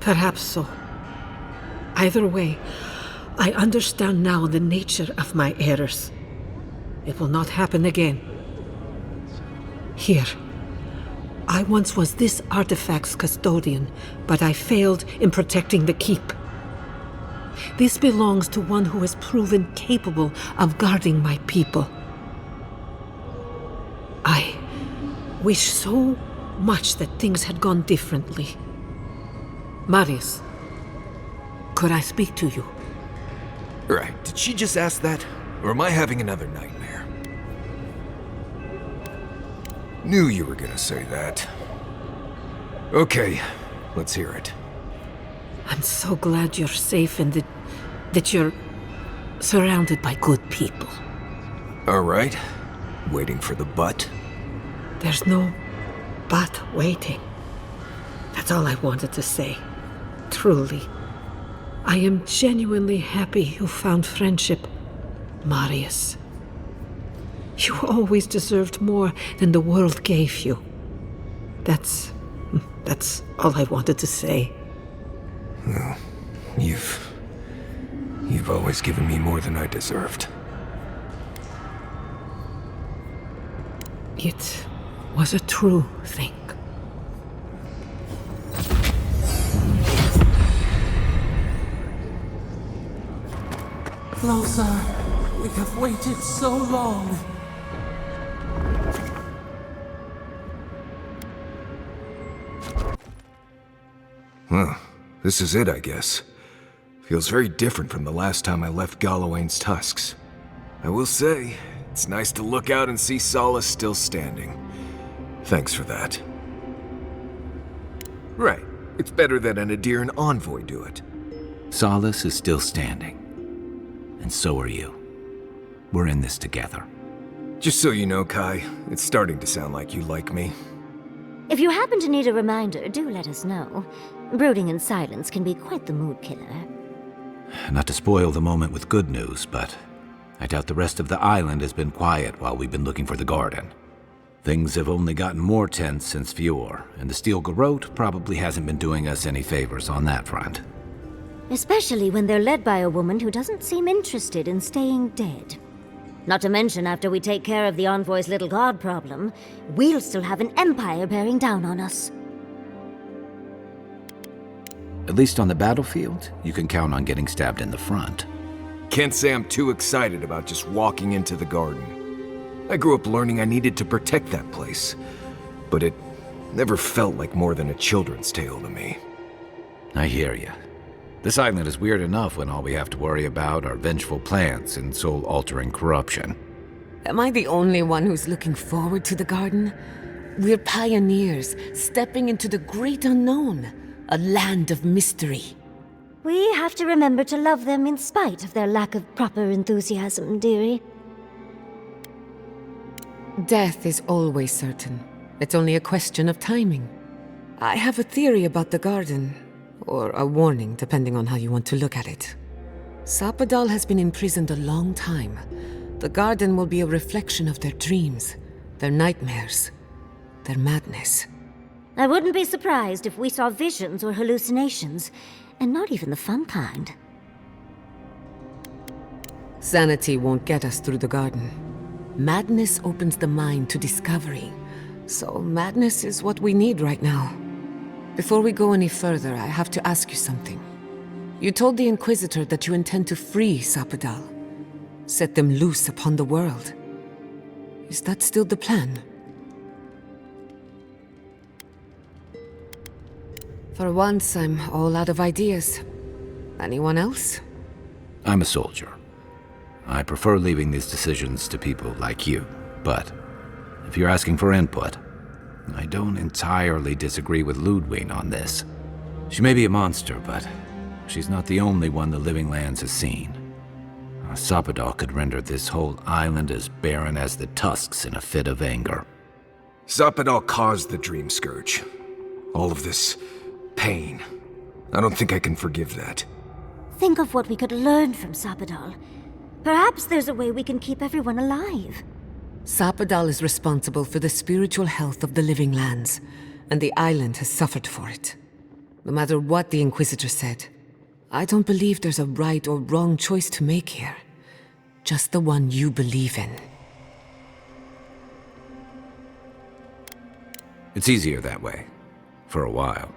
M: Perhaps so. Either way, I understand now the nature of my errors. It will not happen again. Here. I once was this artifact's custodian, but I failed in protecting the keep. This belongs to one who has proven capable of guarding my people. I wish so much that things had gone differently. Marius, could I speak to you?
C: Right, did she just ask that? Or am I having another nightmare? Knew you were gonna say that. Okay, let's hear it.
M: I'm so glad you're safe and that you're surrounded by good people.
C: All right, waiting for the but?
M: There's no but waiting. That's all I wanted to say. Truly. I am genuinely happy you found friendship, Marius. You always deserved more than the world gave you. That's all I wanted to say.
C: Well, you've always given me more than I deserved.
M: It was a true thing.
J: Closer. We have waited so long.
C: Well, this is it, I guess. Feels very different from the last time I left Galawain's tusks. I will say, it's nice to look out and see Solace still standing. Thanks for that. Right, it's better that an Adiran envoy do it.
B: Solace is still standing. And so are you. We're in this together.
C: Just so you know, Kai, it's starting to sound like you like me.
A: If you happen to need a reminder, do let us know. Brooding in silence can be quite the mood killer.
B: Not to spoil the moment with good news, but I doubt the rest of the island has been quiet while we've been looking for the garden. Things have only gotten more tense since Fjord, and the Steel Garrote probably hasn't been doing us any favors on that front.
A: Especially when they're led by a woman who doesn't seem interested in staying dead. Not to mention, after we take care of the Envoy's little god problem, we'll still have an empire bearing down on us.
B: At least on the battlefield, you can count on getting stabbed in the front.
C: Can't say I'm too excited about just walking into the garden. I grew up learning I needed to protect that place, but it never felt like more than a children's tale to me.
B: I hear you. This island is weird enough when all we have to worry about are vengeful plans and soul-altering corruption.
D: Am I the only one who's looking forward to the garden? We're pioneers, stepping into the great unknown, a land of mystery.
A: We have to remember to love them in spite of their lack of proper enthusiasm, dearie.
D: Death is always certain. It's only a question of timing. I have a theory about the garden, or a warning, depending on how you want to look at it. Sapadal has been imprisoned a long time. The garden will be a reflection of their dreams, their nightmares, their madness.
A: I wouldn't be surprised if we saw visions or hallucinations, and not even the fun kind.
D: Sanity won't get us through the garden. Madness opens the mind to discovery, so madness is what we need right now. Before we go any further, I have to ask you something. You told the Inquisitor that you intend to free Sapadal, set them loose upon the world. Is that still the plan? For once, I'm all out of ideas. Anyone else?
B: I'm a soldier. I prefer leaving these decisions to people like you, but if you're asking for input, I don't entirely disagree with Ludwig on this. She may be a monster, but she's not the only one the Living Lands has seen. Sapadal could render this whole island as barren as the tusks in a fit of anger.
C: Sapadal caused the Dream Scourge. All of this pain. I don't think I can forgive that.
A: Think of what we could learn from Sapadal. Perhaps there's a way we can keep everyone alive.
D: Sapadal is responsible for the spiritual health of the Living Lands, and the island has suffered for it. No matter what the Inquisitor said, I don't believe there's a right or wrong choice to make here. Just the one you believe in.
B: It's easier that way. For a while.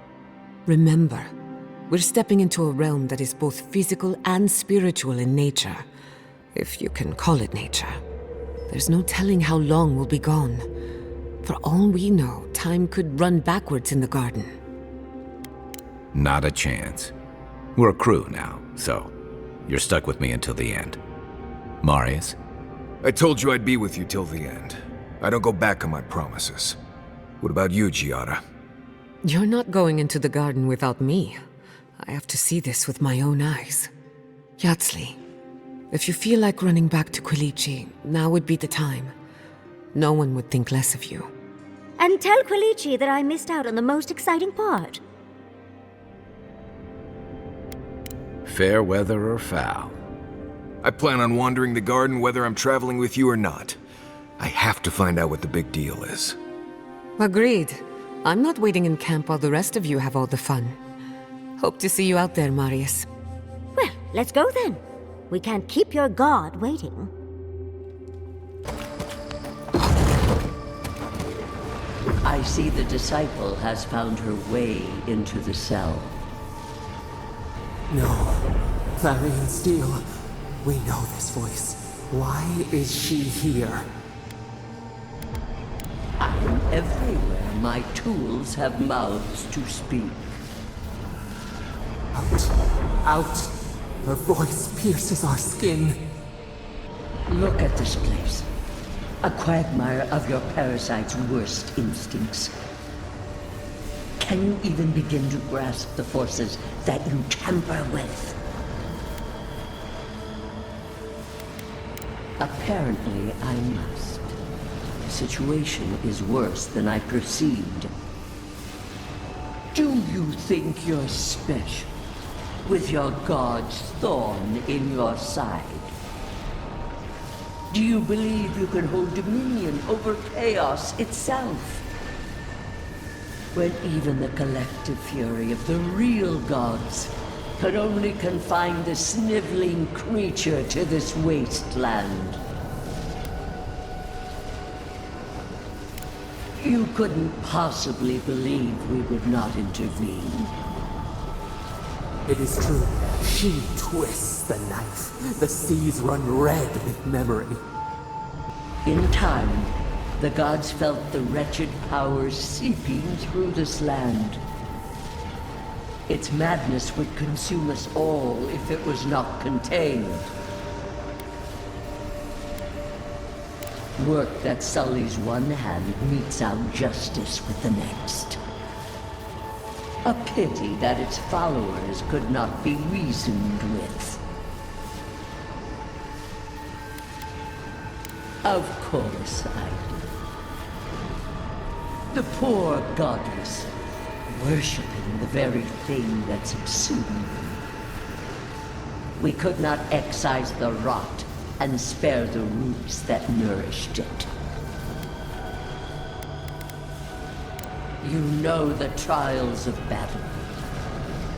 D: Remember, we're stepping into a realm that is both physical and spiritual in nature. If you can call it nature. There's no telling how long we'll be gone. For all we know, time could run backwards in the garden.
B: Not a chance. We're a crew now, so you're stuck with me until the end. Marius?
C: I told you I'd be with you till the end. I don't go back on my promises. What about you, Giada?
D: You're not going into the garden without me. I have to see this with my own eyes. Yatsli, if you feel like running back to Quilici, now would be the time. No one would think less of you.
A: And tell Quilici that I missed out on the most exciting part.
B: Fair weather or foul?
C: I plan on wandering the garden whether I'm traveling with you or not. I have to find out what the big deal is.
D: Agreed. I'm not waiting in camp while the rest of you have all the fun. Hope to see you out there, Marius.
A: Well, let's go then. We can't keep your god waiting.
O: I see the disciple has found her way into the cell.
J: No. Clarion Steel. We know this voice. Why is she here?
O: I am everywhere my tools have mouths to speak.
J: Out. Out. Her voice pierces our skin.
O: Look at this place. A quagmire of your parasite's worst instincts. Can you even begin to grasp the forces that you tamper with? Apparently, I must. The situation is worse than I perceived. Do you think you're special, with your god's thorn in your side? Do you believe you can hold dominion over chaos itself? When even the collective fury of the real gods can only confine the sniveling creature to this wasteland. You couldn't possibly believe we would not intervene.
J: It is true. She twists the knife. The seas run red with memory.
O: In time, the gods felt the wretched powers seeping through this land. Its madness would consume us all if it was not contained. Work that sullies one hand meets out justice with the next. A pity that its followers could not be reasoned with. Of course I do. The poor godless, worshipping the very thing that subsumed them. We could not excise the rot and spare the roots that nourished it. You know the trials of battle.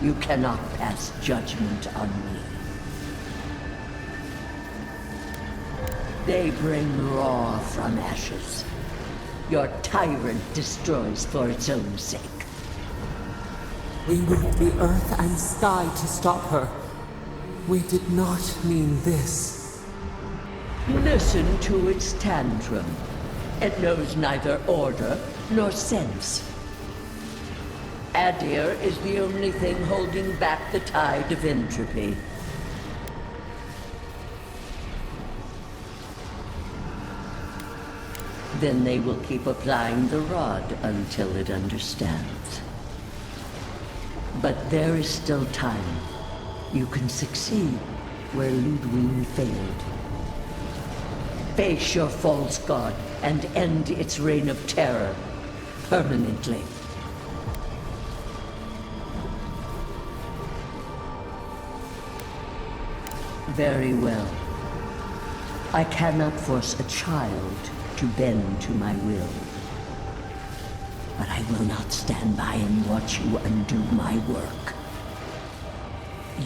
O: You cannot pass judgment on me. They bring raw from ashes. Your tyrant destroys for its own sake.
J: We moved the earth and sky to stop her. We did not mean this.
O: Listen to its tantrum. It knows neither order nor sense. Adir is the only thing holding back the tide of entropy. Then they will keep applying the rod until it understands. But there is still time. You can succeed where Ludwig failed. Face your false god and end its reign of terror permanently. Very well. I cannot force a child to bend to my will. But I will not stand by and watch you undo my work.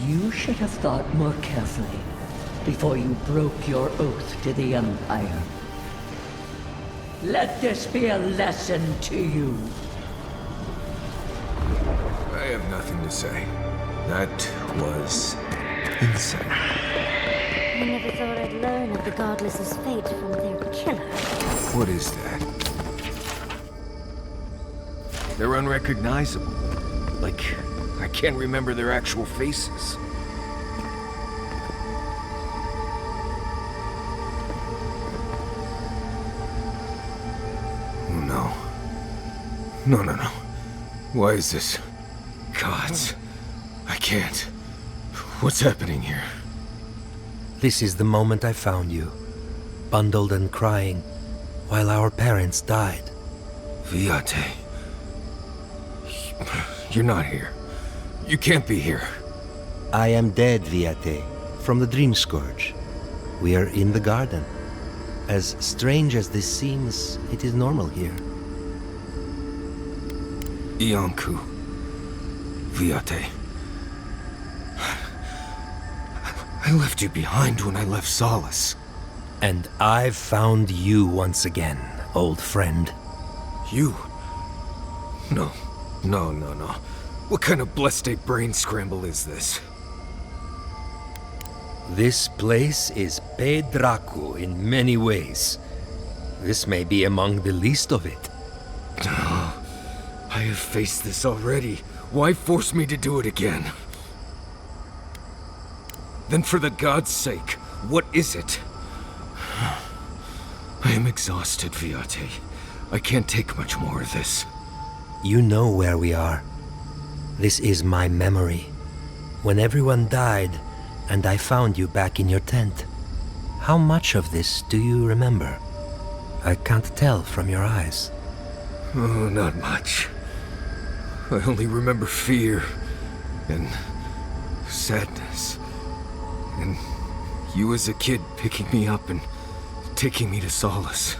O: You should have thought more carefully before you broke your oath to the Empire. Let this be a lesson to you.
C: I have nothing to say. That was insane.
A: I never thought I'd learn of the Godless's fate from their killer.
C: What is that? They're unrecognizable. Like, I can't remember their actual faces. Oh no. No. Why is this? Gods. I can't. What's happening here?
P: This is the moment I found you, bundled and crying, while our parents died.
C: Viate. You're not here. You can't be here.
P: I am dead, Viate, from the Dream Scourge. We are in the garden. As strange as this seems, it is normal here.
C: Iancu. Viate. I left you behind when I left Solace.
P: And I've found you once again, old friend.
C: You? No. What kind of blessed brain scramble is this?
P: This place is Pedraku in many ways. This may be among the least of it.
C: I have faced this already. Why force me to do it again? Then for the god's sake, what is it? I am exhausted, Viate. I can't take much more of this.
P: You know where we are. This is my memory. When everyone died, and I found you back in your tent. How much of this do you remember? I can't tell from your eyes.
C: Oh, not much. I only remember fear, and sadness, and you as a kid picking me up and taking me to Solace.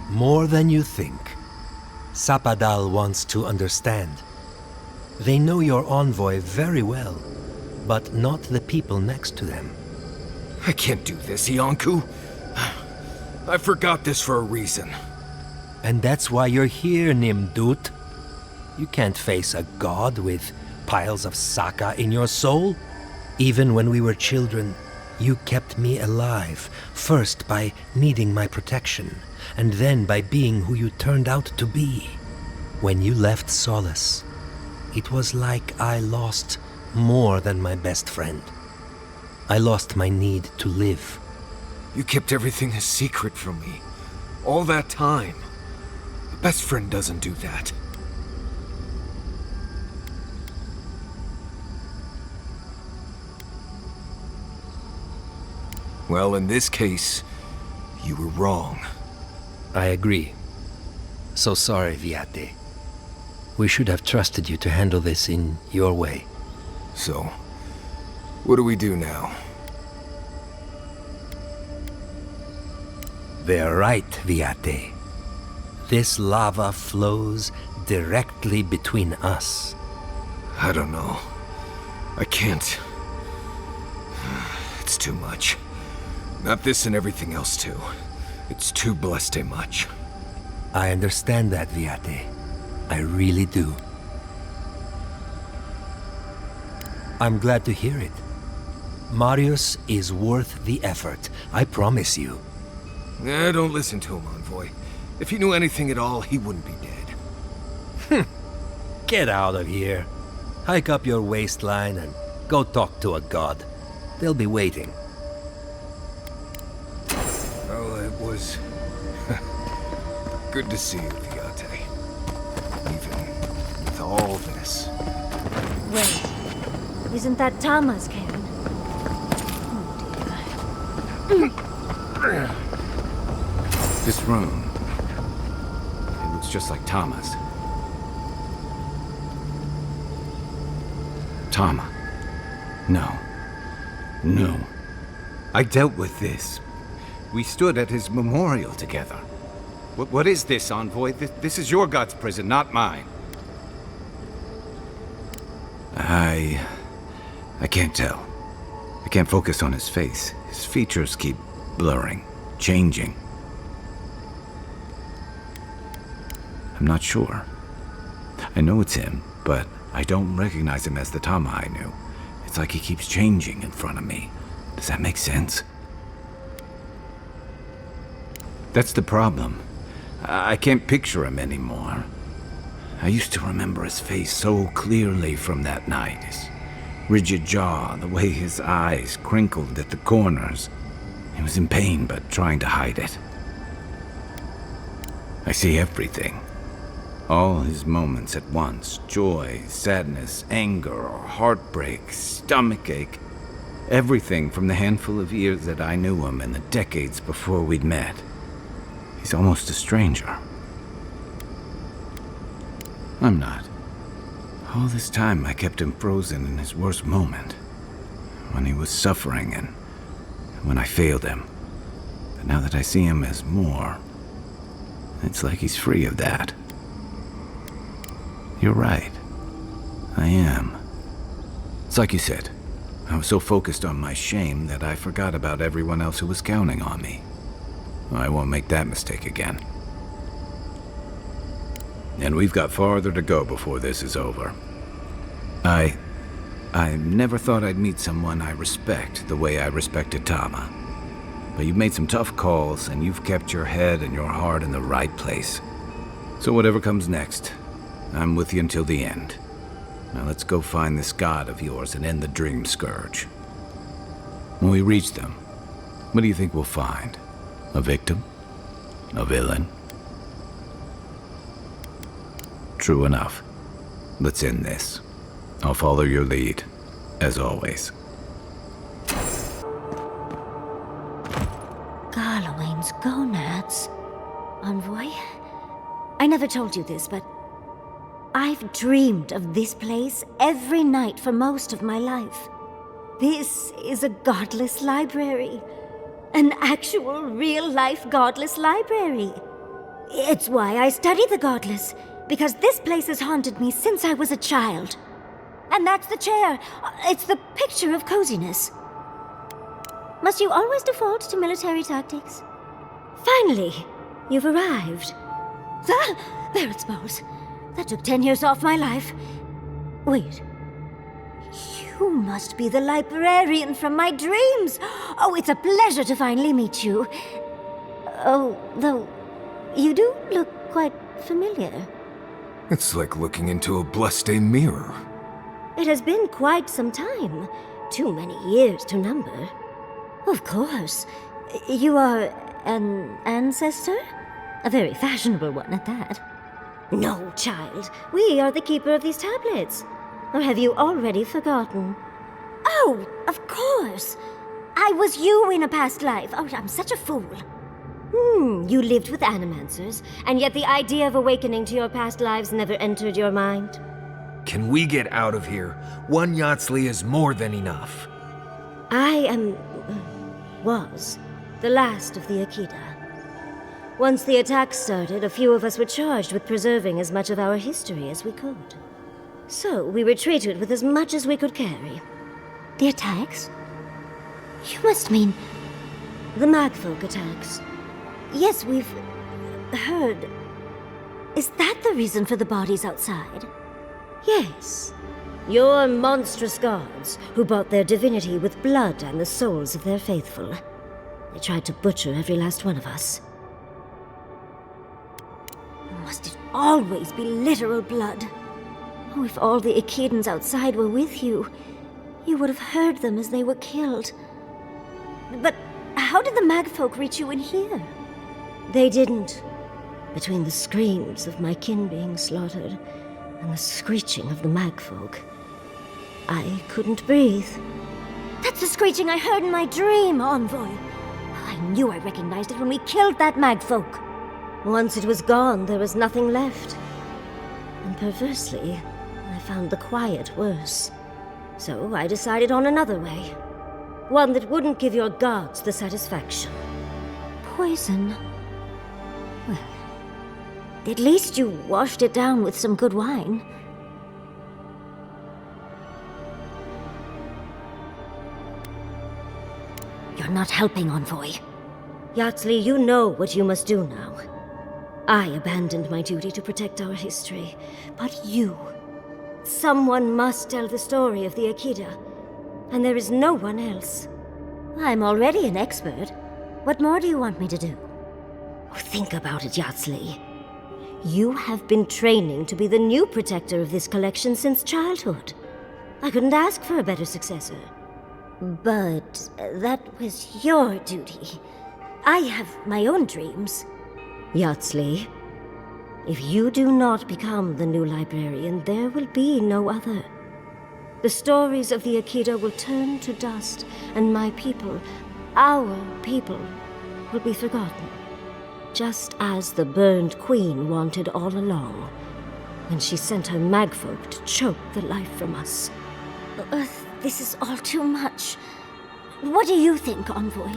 P: More than you think. Sapadal wants to understand. They know your envoy very well, but not the people next to them.
C: I can't do this, Iancu. I forgot this for a reason.
P: And that's why you're here, Nimdut. You can't face a god with piles of Saka in your soul. Even when we were children, you kept me alive, first by needing my protection, and then by being who you turned out to be. When you left Solace, it was like I lost more than my best friend. I lost my need to live.
C: You kept everything a secret from me. All that time. A best friend doesn't do that. Well, in this case, you were wrong.
P: I agree. So sorry, Viate. We should have trusted you to handle this in your way.
C: So, what do we do now?
P: They're right, Viate. This lava flows directly between us.
C: I don't know. I can't. It's too much. Not this and everything else too. It's too blessed much.
P: I understand that, Viate. I really do. I'm glad to hear it. Marius is worth the effort, I promise you.
C: Don't listen to him, Envoy. If he knew anything at all, he wouldn't be dead.
P: Get out of here. Hike up your waistline and go talk to a god. They'll be waiting.
C: Well, it was good to see you, Viate. Even with all this.
A: Wait, isn't that Tama's cannon? Oh dear.
B: This room, it looks just like Tama's. Tama. No. No. I dealt with this. We stood at his memorial together. What is this, Envoy? This is your god's prison, not mine. I can't tell. I can't focus on his face. His features keep blurring, changing. I'm not sure. I know it's him, but I don't recognize him as the Tama I knew. It's like he keeps changing in front of me. Does that make sense? That's the problem. I can't picture him anymore. I used to remember his face so clearly from that night. His rigid jaw, the way his eyes crinkled at the corners. He was in pain, but trying to hide it. I see everything. All his moments at once. Joy, sadness, anger, heartbreak, stomachache. Everything from the handful of years that I knew him and the decades before we'd met. He's almost a stranger. I'm not. All this time I kept him frozen in his worst moment. When he was suffering and when I failed him. But now that I see him as more, it's like he's free of that. You're right. I am. It's like you said. I was so focused on my shame that I forgot about everyone else who was counting on me. I won't make that mistake again. And we've got farther to go before this is over. I never thought I'd meet someone I respect the way I respected Tama. But you've made some tough calls, and you've kept your head and your heart in the right place. So whatever comes next, I'm with you until the end. Now let's go find this god of yours and end the Dream Scourge. When we reach them, what do you think we'll find? A victim? A villain? True enough. Let's end this. I'll follow your lead, as always.
A: Garlowain's gonads. Envoy? I never told you this, but I've dreamed of this place every night for most of my life. This is a godless library. An actual, real-life godless library. It's why I study the godless, because this place has haunted me since I was a child. And that's the chair. It's the picture of coziness. Must you always default to military tactics? Finally, you've arrived. There it spells. That took 10 years off my life. Wait. You must be the librarian from my dreams. Oh, it's a pleasure to finally meet you. Oh, though, you do look quite familiar.
C: It's like looking into a bloodstained mirror.
A: It has been quite some time. Too many years to number. Of course. You are an ancestor? A very fashionable one at that. No, child. We are the keeper of these tablets. Or have you already forgotten? Oh, of course. I was you in a past life. Oh, I'm such a fool. You lived with animancers, and yet the idea of awakening to your past lives never entered your mind.
C: Can we get out of here? One Yatsley is more than enough.
A: I was the last of the Akita. Once the attack started, a few of us were charged with preserving as much of our history as we could. So we retreated with as much as we could carry. The attacks? You must mean the Magfolk attacks. Yes, we've heard. Is that the reason for the bodies outside? Yes. Your monstrous gods, who bought their divinity with blood and the souls of their faithful. They tried to butcher every last one of us. Must it always be literal blood? Oh, if all the Akidans outside were with you, you would have heard them as they were killed. But how did the Magfolk reach you in here? They didn't. Between the screams of my kin being slaughtered and the screeching of the Magfolk, I couldn't breathe. That's the screeching I heard in my dream, Envoy. I knew I recognized it when we killed that Magfolk. Once it was gone, there was nothing left. And perversely, I found the quiet worse. So I decided on another way. One that wouldn't give your gods the satisfaction. Poison. Well, at least you washed it down with some good wine. You're not helping, Envoy. Yatsley, you know what you must do now. I abandoned my duty to protect our history, but you... Someone must tell the story of the Akita, and there is no one else. I'm already an expert. What more do you want me to do? Oh, think about it, Yatsley. You have been training to be the new protector of this collection since childhood. I couldn't ask for a better successor. But that was your duty. I have my own dreams. Yatsley, if you do not become the new librarian, there will be no other. The stories of the Akita will turn to dust, and my people, our people, will be forgotten. Just as the burned queen wanted all along, when she sent her Magfolk to choke the life from us. This is all too much. What do you think, Envoy?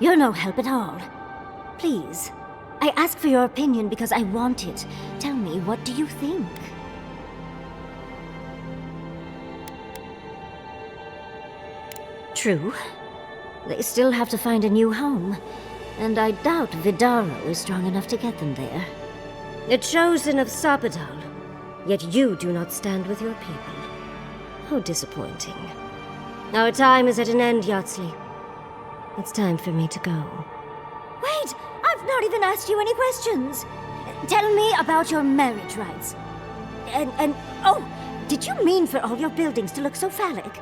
A: You're no help at all. Please, I ask for your opinion because I want it. Tell me, what do you think? True. They still have to find a new home, and I doubt Vidaro is strong enough to get them there. A chosen of Sapadal, yet you do not stand with your people. How disappointing. Our time is at an end, Yatsley. It's time for me to go. Wait! I've not even asked you any questions! Tell me about your marriage rites. And oh, did you mean for all your buildings to look so phallic?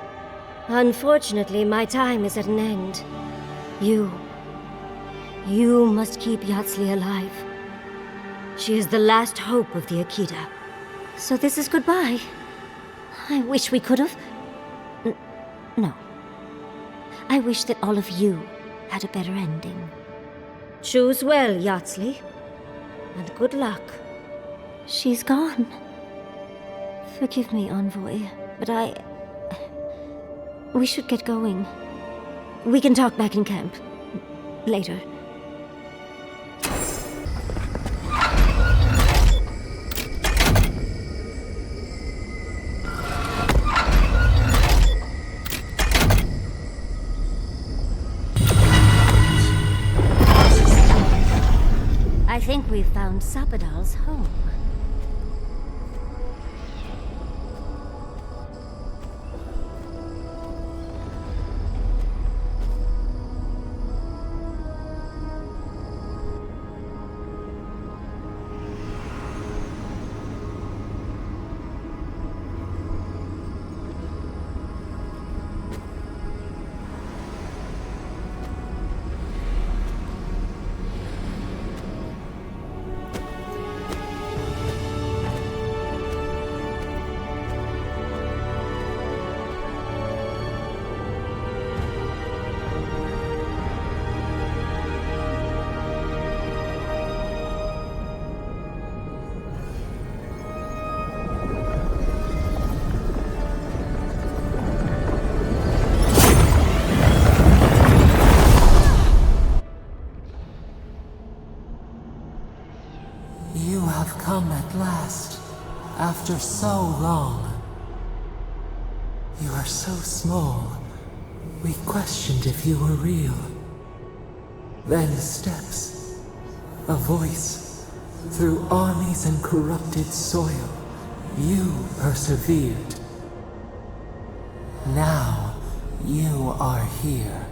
A: Unfortunately, my time is at an end. You must keep Yatsley alive. She is the last hope of the Akita. So this is goodbye. I wish we could have... No. I wish that all of you had a better ending. Choose well, Yatsley. And good luck. She's gone. Forgive me, Envoy, but we should get going. We can talk back in camp. Later. I think we've found Sapadal's home.
J: You have come at last, after so long. You are so small, we questioned if you were real. Then steps, a voice, through armies and corrupted soil, you persevered. Now, you are here.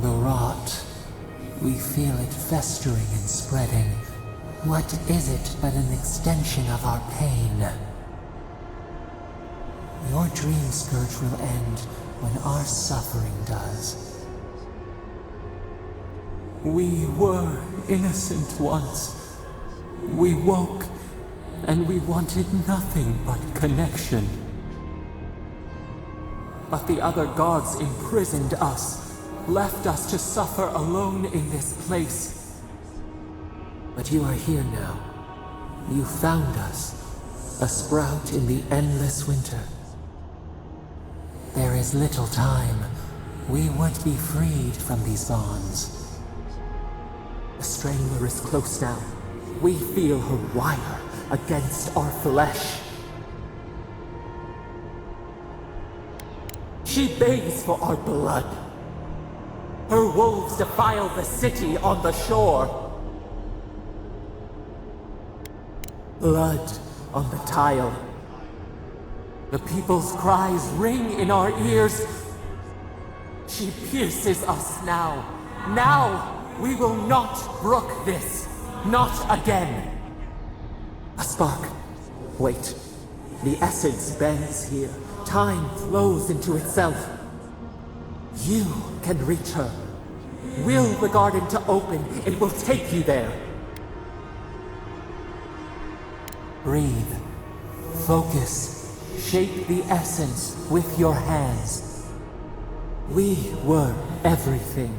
J: The rot. We feel it festering and spreading. What is it but an extension of our pain? Your dream scourge will end when our suffering does. We were innocent once. We woke, and we wanted nothing but connection. But the other gods imprisoned us, left us to suffer alone in this place. But you are here now. You found us, a sprout in the endless winter. There is little time. We would be freed from these bonds. The Strangler is close now. We feel her wire against our flesh. She begs for our blood. Her wolves defile the city on the shore. Blood on the tile. The people's cries ring in our ears. She pierces us now. Now we will not brook this. Not again. A spark. Wait. The essence bends here. Time flows into itself. You can reach her. Will the garden to open, it will take you there. Breathe. Focus. Shape the essence with your hands. We were everything.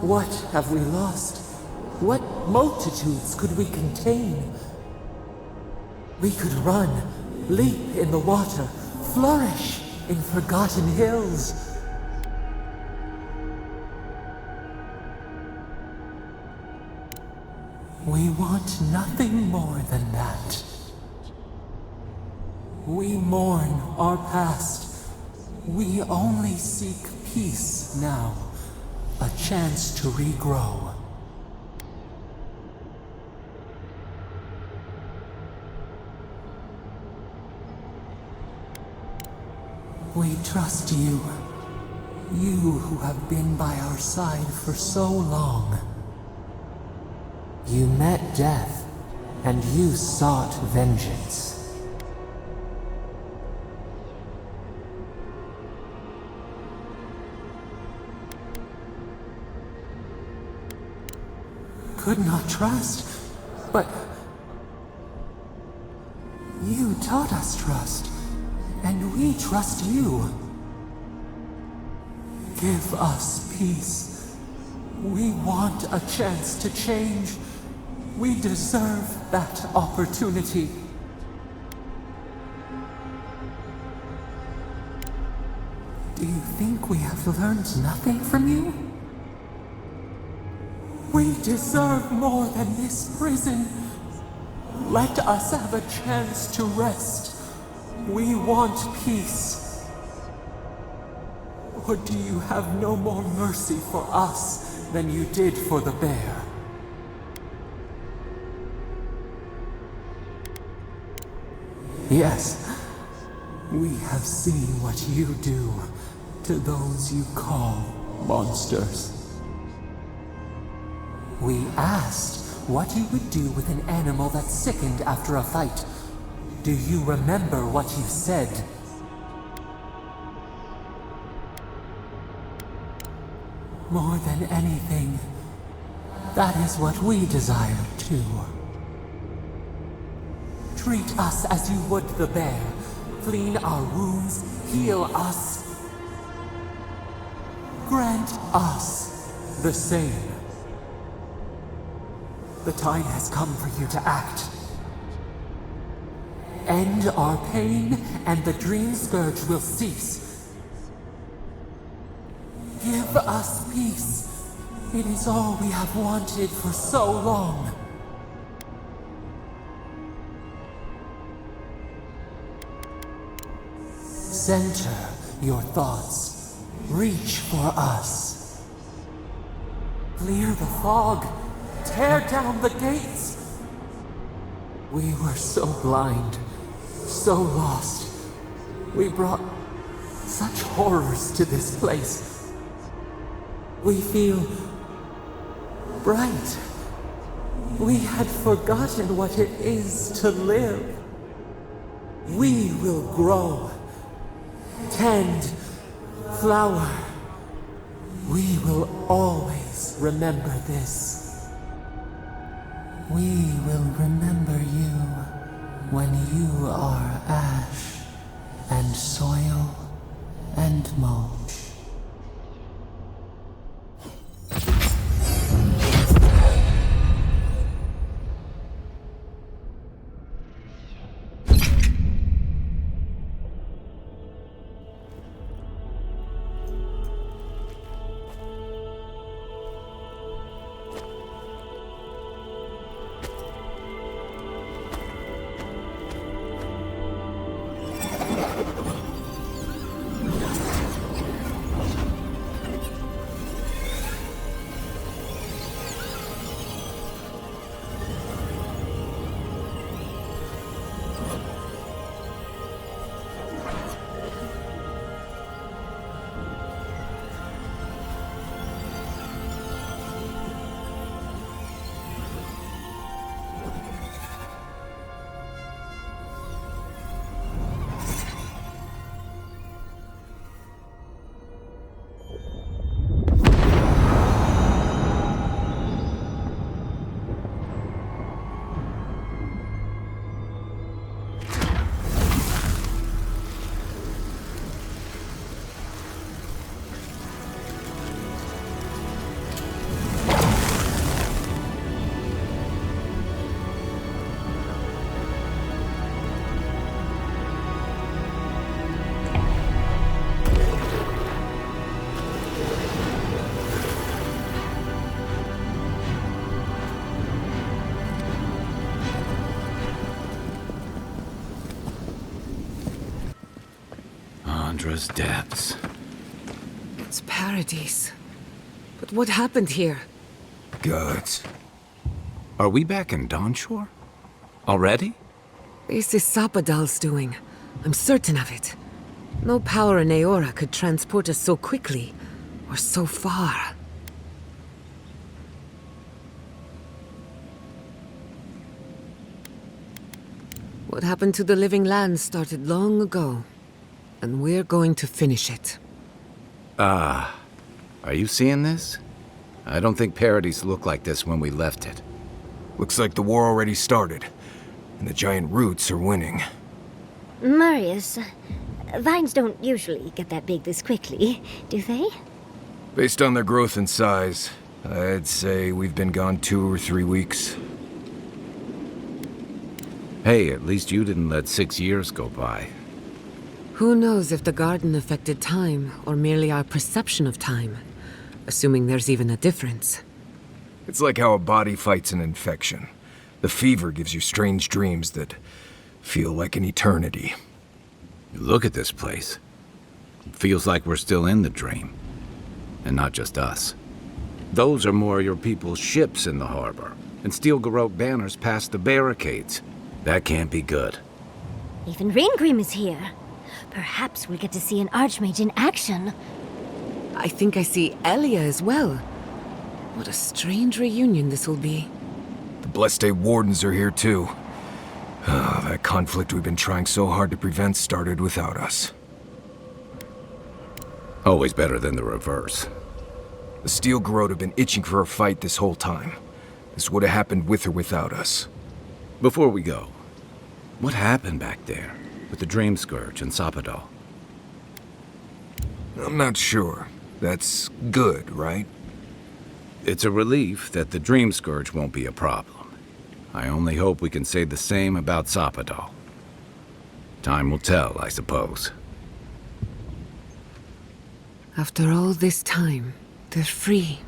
J: What have we lost? What multitudes could we contain? We could run, leap in the water, flourish in forgotten hills. We want nothing more than that. We mourn our past. We only seek peace now. A chance to regrow. We trust you. You who have been by our side for so long. You met death, and you sought vengeance. Could not trust, but you taught us trust, and we trust you. Give us peace. We want a chance to change. We deserve that opportunity. Do you think we have learned nothing from you? We deserve more than this prison. Let us have a chance to rest. We want peace. Or do you have no more mercy for us than you did for the bear? Yes, we have seen what you do to those you call monsters. We asked what you would do with an animal that sickened after a fight. Do you remember what you said? More than anything, that is what we desire too. Treat us as you would the bear. Clean our wounds, heal us. Grant us the same. The time has come for you to act. End our pain, and the dream scourge will cease. Give us peace. It is all we have wanted for so long. Center your thoughts. Reach for us. Clear the fog. Tear down the gates. We were so blind, so lost. We brought such horrors to this place. We feel bright. We had forgotten what it is to live. We will grow. Tend, flower. We will always remember this. We will remember you when you are ash and soil and mulch.
B: Andra's depths.
D: It's paradise. But what happened here?
B: Gods. Are we back in Dawnshore? Already?
D: This is Sapadal's doing. I'm certain of it. No power in Aora could transport us so quickly, or so far. What happened to the living land started long ago, and we're going to finish it.
B: Are you seeing this? I don't think Paradise looked like this when we left it.
C: Looks like the war already started, and the giant roots are winning.
A: Marius, vines don't usually get that big this quickly, do they?
C: Based on their growth and size, I'd say we've been gone 2 or 3 weeks.
B: Hey, at least you didn't let 6 years go by.
D: Who knows if the garden affected time, or merely our perception of time? Assuming there's even a difference.
C: It's like how a body fights an infection. The fever gives you strange dreams that feel like an eternity.
B: Look at this place. It feels like we're still in the dream. And not just us. Those are more your people's ships in the harbor, and steel Garrote banners past the barricades. That can't be good.
A: Even Reingrim is here. Perhaps we'll get to see an Archmage in action.
D: I think I see Elia as well. What a strange reunion this will be.
C: The Blessed Wardens are here too. That conflict we've been trying so hard to prevent started without us.
B: Always better than the reverse.
C: The Steel Garrote have been itching for a fight this whole time. This would have happened with or without us.
B: Before we go, what happened back there with the Dream Scourge and Sapadal?
C: I'm not sure. That's good, right?
B: It's a relief that the Dream Scourge won't be a problem. I only hope we can say the same about Sapadal. Time will tell, I suppose.
D: After all this time, they're free.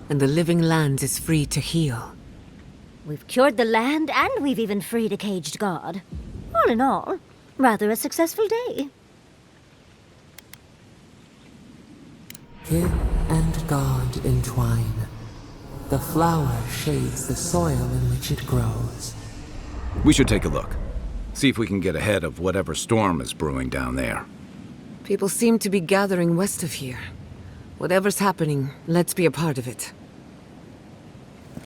D: And the living land is free to heal.
A: We've cured the land, and we've even freed a caged god. All in all, rather a successful day.
J: Kid and God entwine. The flower shades the soil in which it grows.
B: We should take a look. See if we can get ahead of whatever storm is brewing down there.
D: People seem to be gathering west of here. Whatever's happening, let's be a part of it.